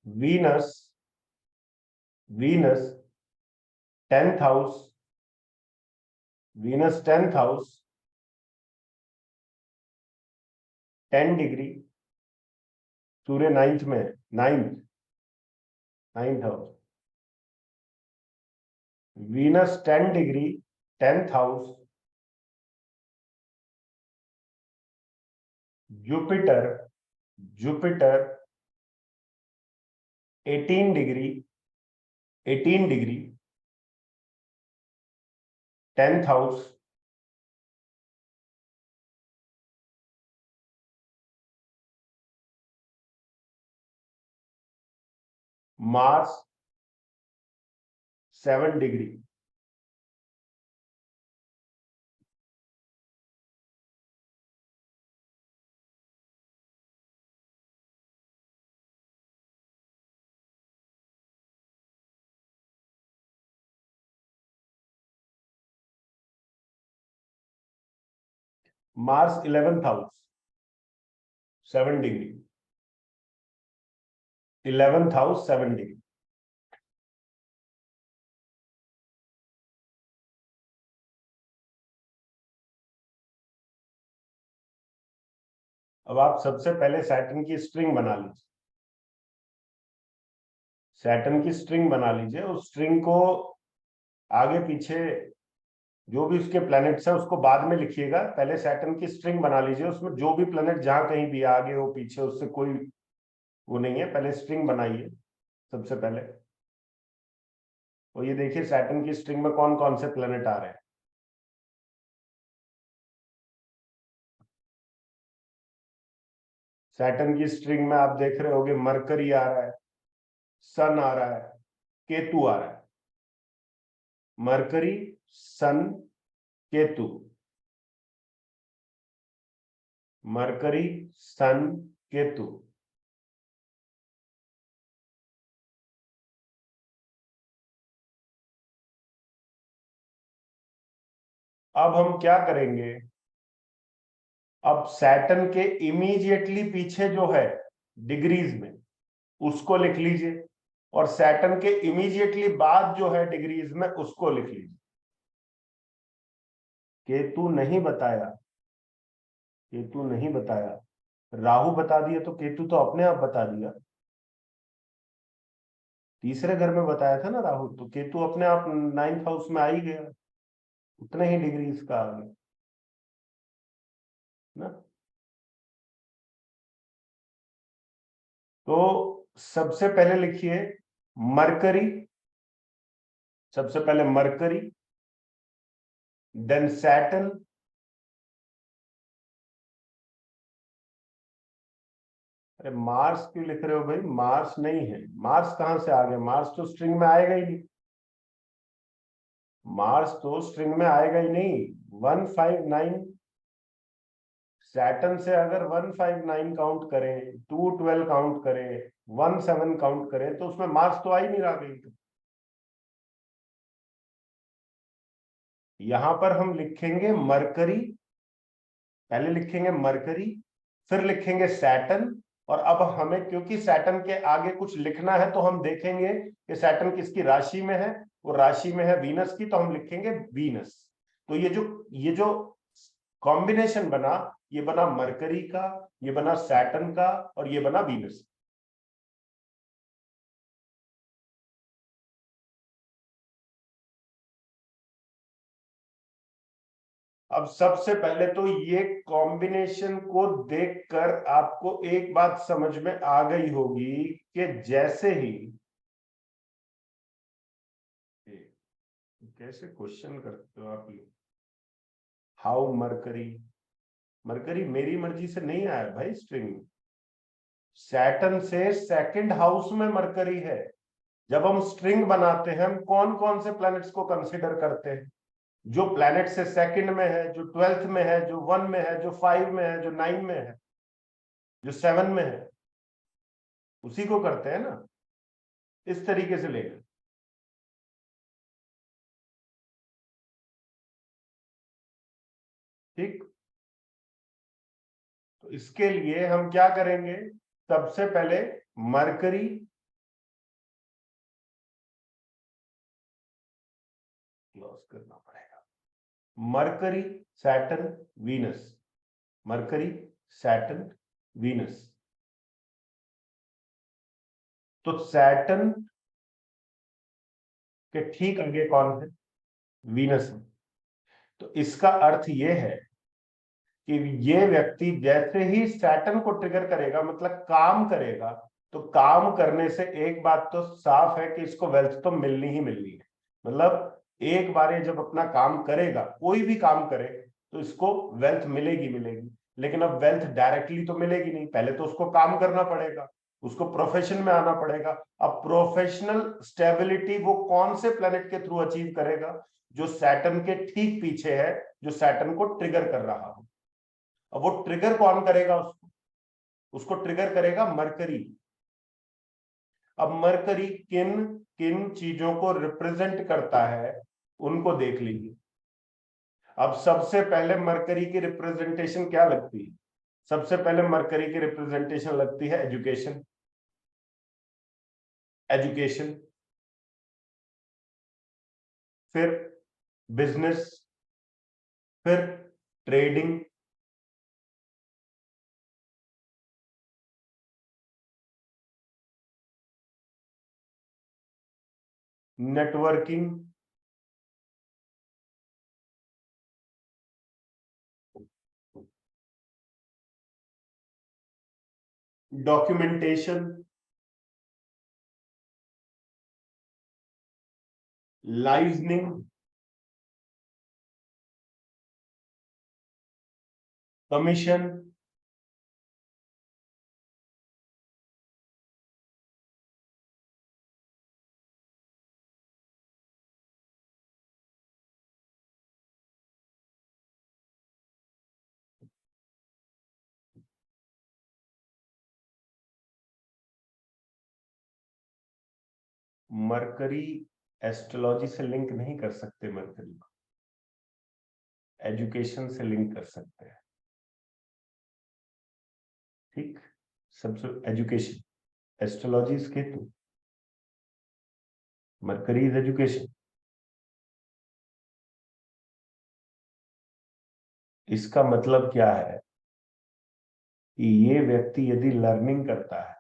Venus, Venus 10th house, Venus 10th house 10 degree. सूर्य 9th में, 9th house. Venus 10 degree 10th house. Jupiter, Jupiter 18 degree 18 degree, 10th house, Mars 7 degree, Mars 11th house 7 degree, 11th house 7 degree. अब आप सबसे पहले सैटर्न की स्ट्रिंग बना लीजिए, सैटर्न की स्ट्रिंग बना लीजिए। उस स्ट्रिंग को आगे पीछे जो भी उसके प्लैनेट्स है उसको बाद में लिखिएगा, पहले सैटर्न की स्ट्रिंग बना लीजिए। उसमें जो भी प्लैनेट जहां कहीं भी आगे हो पीछे उससे कोई वो नहीं है, पहले स्ट्रिंग बनाइए सबसे पहले। और ये देखिए सैटर्न की स्ट्रिंग में कौन कौन से प्लैनेट आ रहे हैं। सैटर्न की स्ट्रिंग में आप देख रहे होंगे मरकरी आ रहा है, सन आ रहा है, केतु आ रहा है। मरकरी, सन, केतु, मरकरी, सन, केतु। अब हम क्या करेंगे, अब सैटर्न के इमीडिएटली पीछे जो है डिग्रीज में उसको लिख लीजिए, और सैटर्न के इमीडिएटली बाद जो है डिग्रीज में उसको लिख लीजिए। केतु नहीं बताया, केतु नहीं बताया, राहु बता दिया, तो केतु तो अपने आप बता दिया। तीसरे घर में बताया था ना राहु, तो केतु अपने आप 9th हाउस में आ ही गया, उतने ही डिग्रीज का आ गया ना। तो सबसे पहले लिखिए मरकरी, सबसे पहले मरकरी, देन सैटर्न, अरे मार्स क्यों लिख रहे हो भाई, मार्स नहीं है, मार्स कहां से आ गया, मार्स तो स्ट्रिंग में आएगा ही नहीं, मार्स तो स्ट्रिंग में आएगा ही नहीं। 159, सैटर्न से अगर 159 काउंट करें, 212 काउंट करें, 17 काउंट करें, तो उसमें मार्स तो आ ही नहीं रहा कहीं। यहां पर हम लिखेंगे मरकरी, पहले लिखेंगे मरकरी, फिर लिखेंगे सैटर्न। और अब हमें क्योंकि सैटर्न के आगे कुछ लिखना है तो हम देखेंगे कि सैटर्न किसकी राशि में है, वो राशि में है वीनस की, तो हम लिखेंगे वीनस। तो ये जो कॉम्बिनेशन बना, ये बना मरकरी का, ये बना सैटर्न का, और ये बना वीनस। अब सबसे पहले तो ये कॉम्बिनेशन को देखकर आपको एक बात समझ में आ गई होगी कि जैसे ही, कैसे क्वेश्चन करते हो आप लोग, हाउ मरकरी, मरकरी मेरी मर्जी से नहीं आया भाई स्ट्रिंग, सैटर्न से सेकंड हाउस में मरकरी है। जब हम स्ट्रिंग बनाते हैं हम कौन कौन से प्लैनेट्स को कंसीडर करते हैं, जो प्लैनेट से सेकंड में है, जो 12th में है, जो 1 में है, जो 5 में है, जो 9 में है, जो 7 में है, उसी को करते हैं ना, इस तरीके से लेकर। ठीक, तो इसके लिए हम क्या करेंगे, सबसे पहले मरकरी, क्लोज करना पड़ेगा, mercury, Saturn, Venus, mercury, Saturn, Venus. तो सैटर्न के ठीक आगे कौन है, वीनस है। तो इसका अर्थ यह है कि ये व्यक्ति जैसे ही सैटर्न को ट्रिगर करेगा, मतलब काम करेगा, तो काम करने से एक बात तो साफ है कि इसको वेल्थ तो मिलनी ही मिलनी है। मतलब एक बार ये जब अपना काम करेगा, कोई भी काम करे, तो इसको वेल्थ मिलेगी मिलेगी। लेकिन अब वेल्थ डायरेक्टली तो मिलेगी नहीं, पहले तो उसको काम करना पड़ेगा, उसको प्रोफेशन में आना पड़ेगा। अब प्रोफेशनल स्टेबिलिटी वो कौन से प्लेनेट के थ्रू अचीव करेगा? जो सैटर्न के ठीक पीछे है, जो सैटर्न को ट्रिगर कर रहा हो। अब वो ट्रिगर कौन करेगा उसको? उसको ट्रिगर करेगा मरकरी। अब मरकरी किन किन चीजों को रिप्रेजेंट करता है, उनको देख लीजिए। अब सबसे पहले मरकरी की रिप्रेजेंटेशन क्या लगती है? सबसे पहले मरकरी की रिप्रेजेंटेशन लगती है एजुकेशन। एजुकेशन, फिर बिजनेस, फिर trading, networking, documentation, liaisoning, commission. Mercury astrology से लिंक नहीं कर सकते, मरकरी को एजुकेशन से लिंक कर सकते हैं। ठीक, सबसे education, astrology is Ketu, mercury is education. इसका मतलब क्या है कि ये व्यक्ति यदि लर्निंग करता है,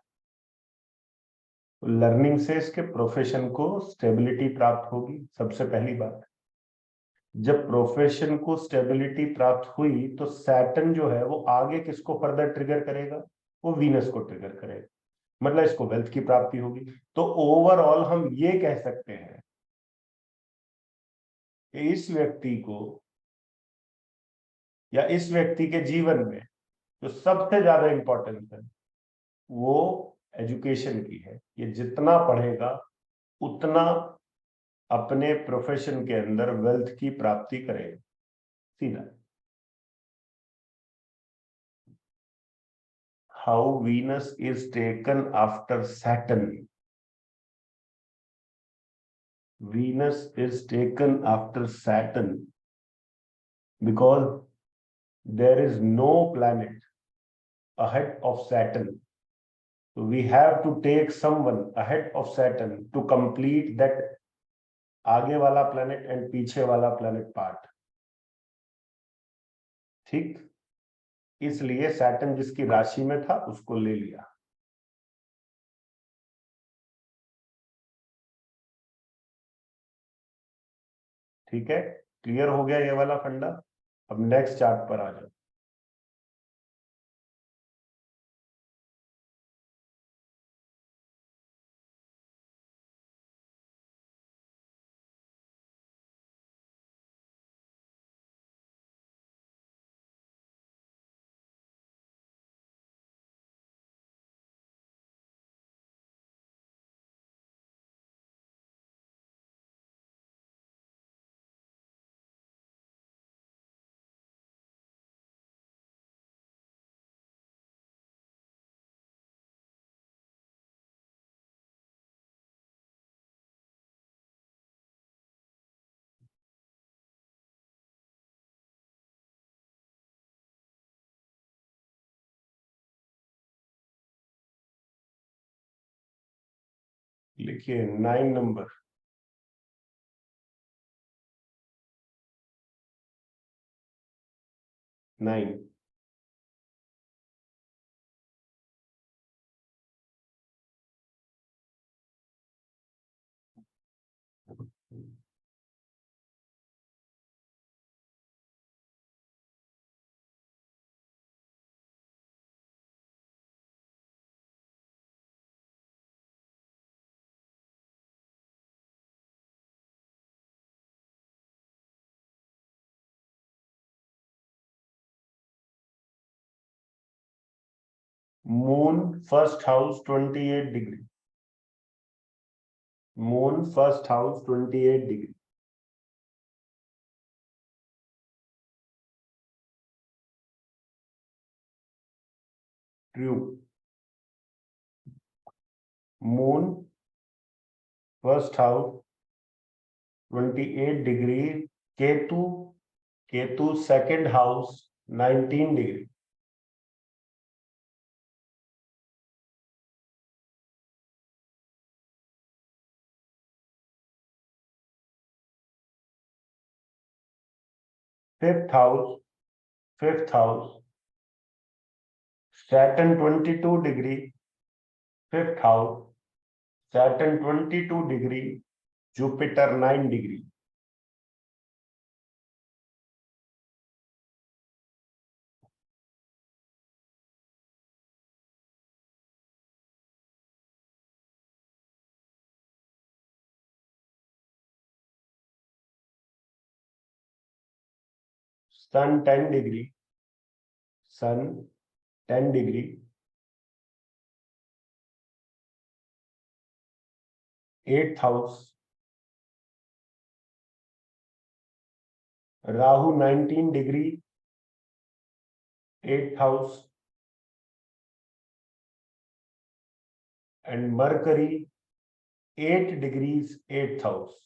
तो लर्निंग से इसके प्रोफेशन को स्टेबिलिटी प्राप्त होगी, सबसे पहली बात। जब प्रोफेशन को स्टेबिलिटी प्राप्त हुई, तो सैटर्न जो है वो आगे किसको फर्दर ट्रिगर करेगा? वो वीनस को ट्रिगर करेगा। मतलब इसको वेल्थ की प्राप्ति होगी। तो ओवरऑल हम ये कह सकते हैं कि इस व्यक्ति को, या इस व्यक्ति के जीवन में जो सबसे ज्यादा इंपॉर्टेंस है, वो एजुकेशन की है। ये जितना पढ़ेगा, उतना अपने प्रोफेशन के अंदर वेल्थ की प्राप्ति करेगा, सीधा। How Venus is taken after Saturn. Venus is taken after Saturn because there is no planet ahead of Saturn. So we have to take someone ahead of Saturn to complete that आगे वाला planet and पीछे वाला planet part. ठीक, इसलिए सैटर्न जिसकी राशि में था उसको ले लिया। ठीक है, क्लियर हो गया ये वाला फंडा। अब नेक्स्ट चार्ट पर आ जाओ। लिखिए 9 number. 9। Moon first house 28 degree, moon first house 28 degree. True. Moon first house 28 degree. Ketu, Ketu second house 19 degree. Fifth house, fifth house Saturn 22 degree. Fifth house Saturn 22 degree, Jupiter 9 degree. Sun 10 degree, sun 10 degree. Eighth house Rahu 19 degree, eighth house. And Mercury 8 degrees, eighth house.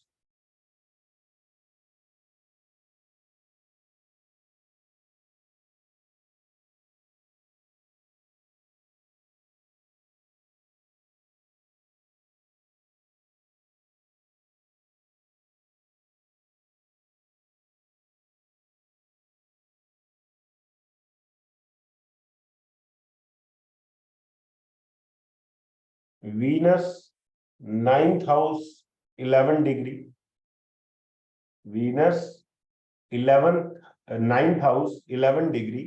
Venus 9th house 11 degree, Venus 11th 9th house 11 degree.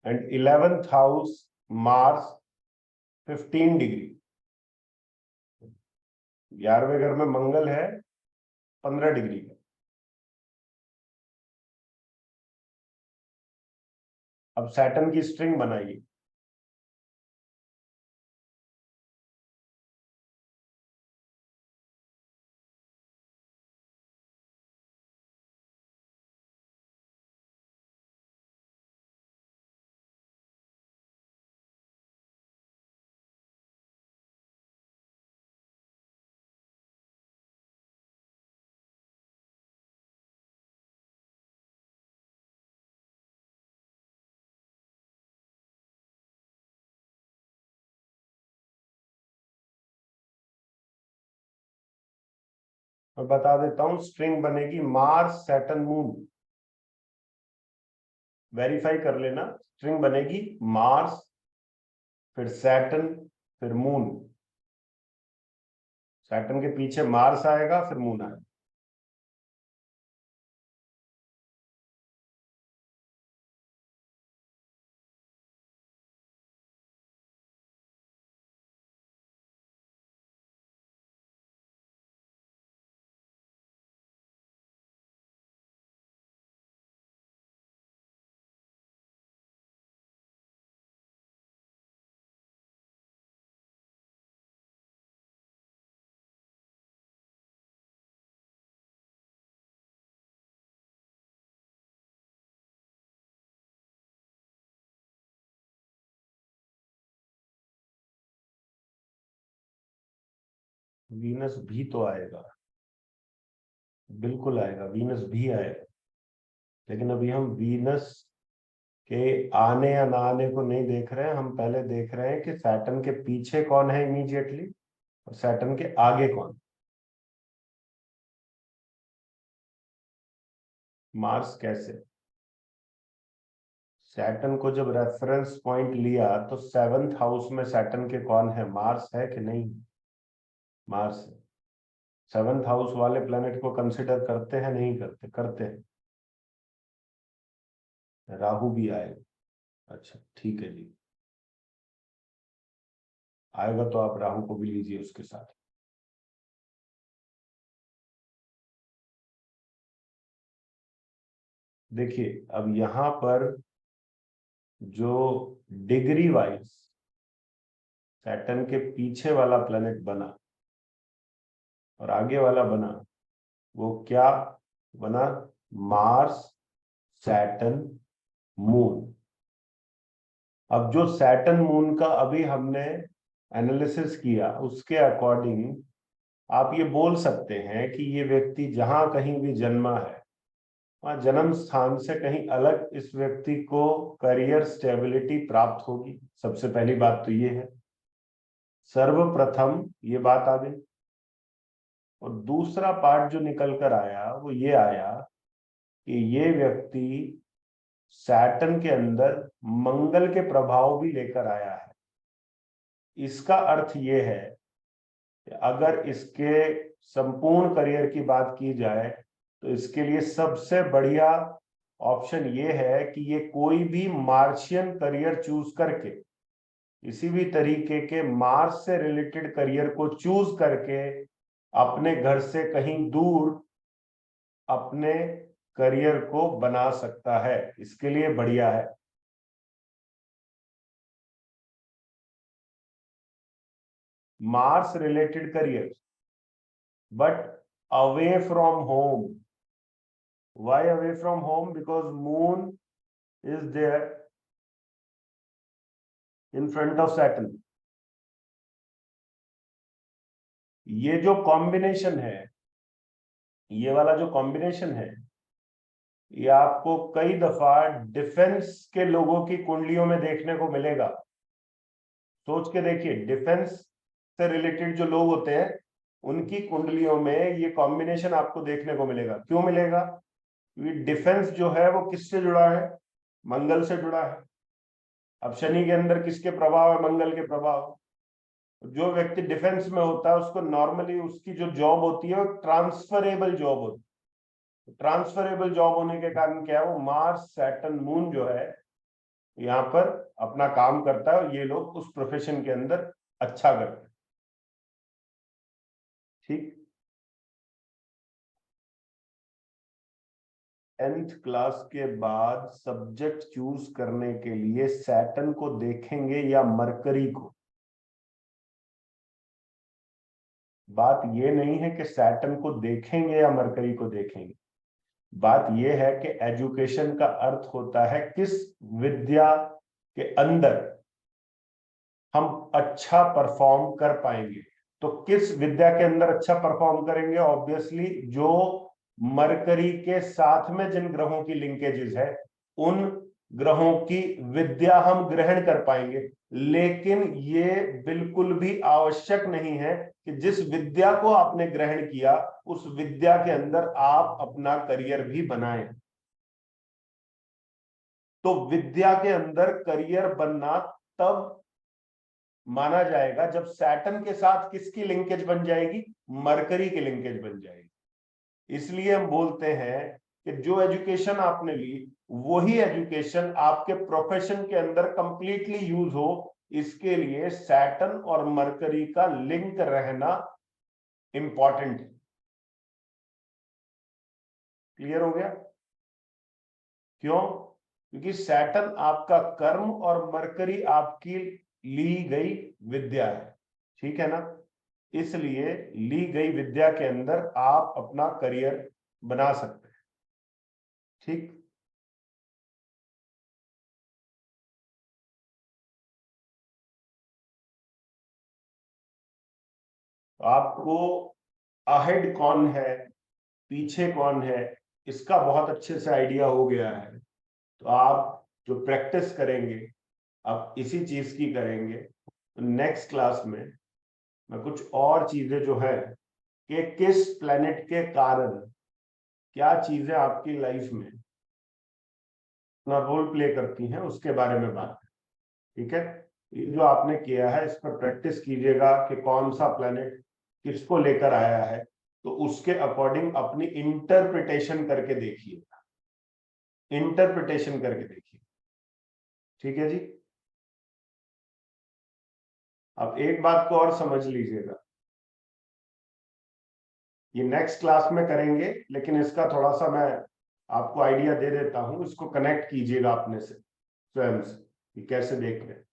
And 11th house Mars 15 degree. 11वें घर में मंगल है 15 डिग्री का। अब सैटर्न की स्ट्रिंग बनाइए। मैं बता देता हूं, स्ट्रिंग बनेगी मार्स सैटर्न मून। वेरीफाई कर लेना। स्ट्रिंग बनेगी मार्स, फिर सैटर्न, फिर मून। सैटर्न के पीछे मार्स आएगा, फिर मून आएगा। वीनस भी तो आएगा, बिल्कुल आएगा, वीनस भी आएगा। लेकिन अभी हम वीनस के आने या ना आने को नहीं देख रहे हैं। हम पहले देख रहे हैं कि सैटर्न के पीछे कौन है इमीडिएटली, और सैटर्न के आगे कौन। मार्स कैसे? सैटर्न को जब रेफरेंस पॉइंट लिया तो 7th हाउस में सैटर्न के कौन है? मार्स है कि नहीं? मार्स है। 7th हाउस वाले प्लेनेट को कंसिडर करते हैं नहीं करते? करते हैं। राहु भी आएगा। अच्छा ठीक है जी, आएगा तो आप राहु को भी लीजिए उसके साथ। देखिए अब यहां पर जो डिग्री वाइज सैटर्न के पीछे वाला प्लेनेट बना और आगे वाला बना, वो क्या बना? Mars, Saturn, moon. अब जो सैटर्न मून का अभी हमने एनालिसिस किया, उसके अकॉर्डिंग आप ये बोल सकते हैं कि ये व्यक्ति जहां कहीं भी जन्मा है, वहां जन्म स्थान से कहीं अलग इस व्यक्ति को करियर स्टेबिलिटी प्राप्त होगी। सबसे पहली बात तो ये है, सर्वप्रथम ये बात आ गई। और दूसरा पार्ट जो निकल कर आया वो ये आया कि ये व्यक्ति सैटर्न के अंदर मंगल के प्रभाव भी लेकर आया है। इसका अर्थ ये है कि अगर इसके संपूर्ण करियर की बात की जाए तो इसके लिए सबसे बढ़िया ऑप्शन ये है कि ये कोई भी मार्शियन करियर चूज करके, किसी भी तरीके के मार्स से रिलेटेड करियर को चूज करके अपने घर से कहीं दूर अपने करियर को बना सकता है। इसके लिए बढ़िया है। Mars related career but away from home. Why away from home? Because moon is there in front of Saturn. ये जो कॉम्बिनेशन है, ये वाला जो कॉम्बिनेशन है, ये आपको कई दफा डिफेंस के लोगों की कुंडलियों में देखने को मिलेगा। सोच के देखिए, डिफेंस से रिलेटेड जो लोग होते हैं उनकी कुंडलियों में ये कॉम्बिनेशन आपको देखने को मिलेगा। क्यों मिलेगा? क्योंकि डिफेंस जो है वो किससे जुड़ा है? मंगल से जुड़ा है। अब शनि के अंदर किसके प्रभाव है? मंगल के प्रभाव। जो व्यक्ति डिफेंस में होता है उसको नॉर्मली उसकी जो जॉब होती है वो ट्रांसफरेबल जॉब होती है। ट्रांसफरेबल जॉब होने के कारण क्या है, वो मार्स, सैटर्न, मून जो है यहाँ पर अपना काम करता है और ये लोग उस प्रोफेशन के अंदर अच्छा करते हैं। ठीक। 10th क्लास के बाद सब्जेक्ट चूज करने के लिए सैटर्न को देखेंगे या मरकरी को? बात ये नहीं है कि सैटर्न को देखेंगे या मरकरी को देखेंगे। बात यह है कि एजुकेशन का अर्थ होता है किस विद्या के अंदर हम अच्छा परफॉर्म कर पाएंगे। तो किस विद्या के अंदर अच्छा परफॉर्म करेंगे? ऑब्वियसली जो मरकरी के साथ में जिन ग्रहों की लिंकेजेस है उन ग्रहों की विद्या हम ग्रहण कर पाएंगे। लेकिन ये बिल्कुल भी आवश्यक नहीं है कि जिस विद्या को आपने ग्रहण किया उस विद्या के अंदर आप अपना करियर भी बनाएं। तो विद्या के अंदर करियर बनना तब माना जाएगा जब सैटर्न के साथ किसकी लिंकेज बन जाएगी? मरकरी की लिंकेज बन जाएगी। इसलिए हम बोलते हैं कि जो एजुकेशन आपने ली वही एजुकेशन आपके प्रोफेशन के अंदर कंप्लीटली यूज हो, इसके लिए सैटर्न और मरकरी का लिंक रहना इंपॉर्टेंट है। क्लियर हो गया? क्यों? क्योंकि सैटर्न आपका कर्म और मरकरी आपकी ली गई विद्या है। ठीक है ना? इसलिए ली गई विद्या के अंदर आप अपना करियर बना सकते हैं। ठीक। तो आपको अहेड कौन है, पीछे कौन है, इसका बहुत अच्छे से आइडिया हो गया है। तो आप जो प्रैक्टिस करेंगे आप इसी चीज की करेंगे। तो नेक्स्ट क्लास में मैं कुछ और चीजें जो है कि किस प्लेनेट के कारण क्या चीजें आपकी लाइफ में अपना रोल प्ले करती हैं उसके बारे में बात है। ठीक है? ये जो आपने किया है इस पर प्रैक्टिस कीजिएगा कि कौन सा प्लेनेट किसको लेकर आया है, तो उसके अकॉर्डिंग अपनी इंटरप्रिटेशन करके देखिएगा। इंटरप्रिटेशन करके देखिए। ठीक है जी? अब एक बात को और समझ लीजिएगा, ये नेक्स्ट क्लास में करेंगे लेकिन इसका थोड़ा सा मैं आपको आइडिया दे देता हूं, इसको कनेक्ट कीजिएगा अपने से स्वयं से कि कैसे देख रहे हैं।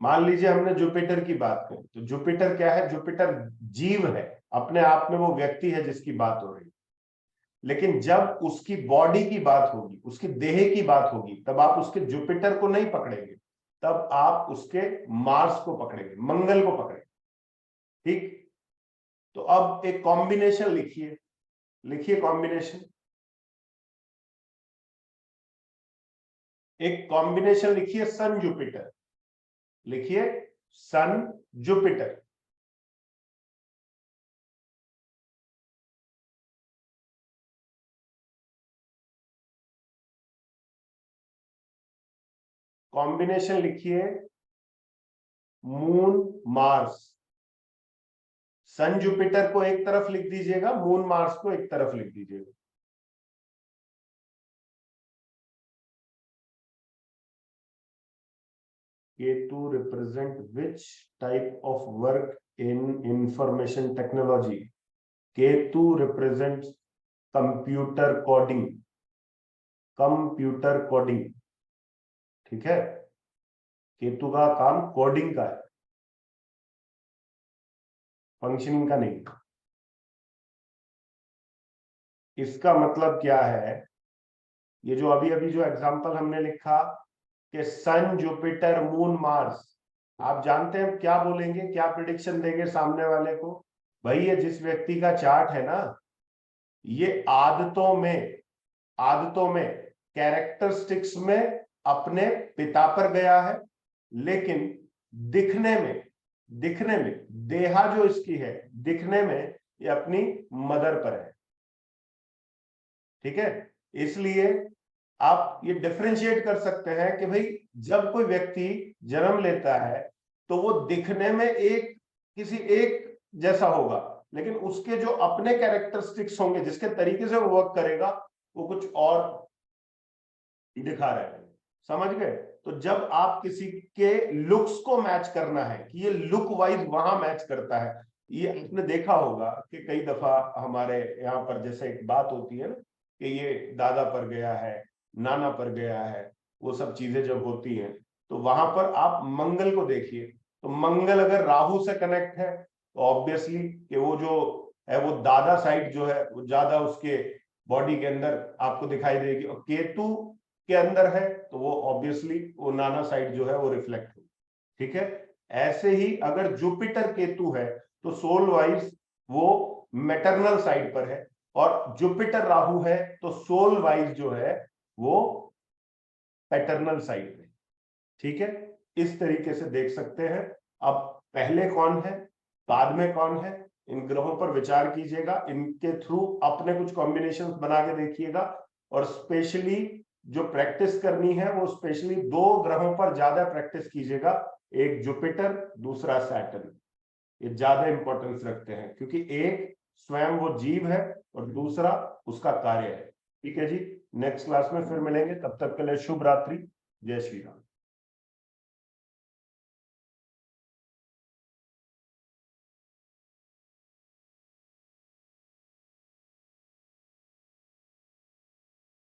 मान लीजिए हमने जुपिटर की बात करी, तो जुपिटर क्या है? जुपिटर जीव है, अपने आप में वो व्यक्ति है जिसकी बात हो रही है। लेकिन जब उसकी बॉडी की बात होगी, उसकी देह की बात होगी, तब आप उसके जुपिटर को नहीं पकड़ेंगे, तब आप उसके मार्स को पकड़ेंगे, मंगल को पकड़ेंगे। ठीक, तो अब एक कॉम्बिनेशन लिखिए, लिखिए कॉम्बिनेशन, एक कॉम्बिनेशन लिखिए सन जुपिटर, लिखिए सन जुपिटर। कॉम्बिनेशन लिखिए मून मार्स। सन जुपिटर को एक तरफ लिख दीजिएगा, मून मार्स को एक तरफ लिख दीजिएगा। Ketu represent which type of work in information technology? Ketu represents computer coding, computer coding. ठीक है, केतु का काम कोडिंग का है, फंक्शनिंग का नहीं। इसका मतलब क्या है? ये जो अभी अभी जो एग्जांपल हमने लिखा कि सन जुपिटर मून मार्स, आप जानते हैं क्या बोलेंगे, क्या प्रिडिक्शन देंगे सामने वाले को? भाई ये जिस व्यक्ति का चार्ट है ना, ये आदतों में कैरेक्टरिस्टिक्स में अपने पिता पर गया है, लेकिन दिखने में देहा जो इसकी है, दिखने में ये अपनी मदर पर है। ठीक है, इसलिए आप ये डिफरेंशिएट कर सकते हैं कि भाई जब कोई व्यक्ति जन्म लेता है तो वो दिखने में किसी एक जैसा होगा, लेकिन उसके जो अपने कैरेक्टरिस्टिक्स होंगे, जिसके तरीके से वो वर्क करेगा, वो कुछ और दिखा रहे हैं। समझ गए? तो जब आप किसी के लुक्स को मैच करना है कि ये लुक वाइज वहां मैच करता है, ये आपने देखा होगा कि कई दफा हमारे यहाँ पर जैसे एक बात होती है ना कि ये दादा पर गया है, नाना पर गया है, वो सब चीजें जब होती हैं तो वहां पर आप मंगल को देखिए, तो मंगल अगर राहु से कनेक्ट है तो ऑब्वियसली कि वो जो है वो दादा साइड जो है वो ज्यादा उसके बॉडी के अंदर आपको दिखाई देगी, और केतु के अंदर है तो वो ऑब्वियसली वो नाना साइड जो है वो रिफ्लेक्ट हो। ठीक है, ऐसे ही अगर जुपिटर केतु है तो सोल वाइज वो मैटरनल साइड पर है, और जुपिटर राहु है तो सोल वाइज जो है वो पैटर्नल साइड पे। ठीक है, इस तरीके से देख सकते हैं। अब पहले कौन है, बाद में कौन है, इन ग्रहों पर विचार कीजिएगा, इनके थ्रू अपने कुछ कॉम्बिनेशंस बना के देखिएगा, और स्पेशली जो प्रैक्टिस करनी है वो स्पेशली दो ग्रहों पर ज्यादा प्रैक्टिस कीजिएगा, एक जुपिटर, दूसरा सैटर्न। ये ज्यादा इंपॉर्टेंस रखते हैं क्योंकि एक स्वयं वो जीव है और दूसरा उसका कार्य है। ठीक है जी, नेक्स्ट क्लास में फिर मिलेंगे, तब तक के लिए शुभ रात्रि, जय श्री राम।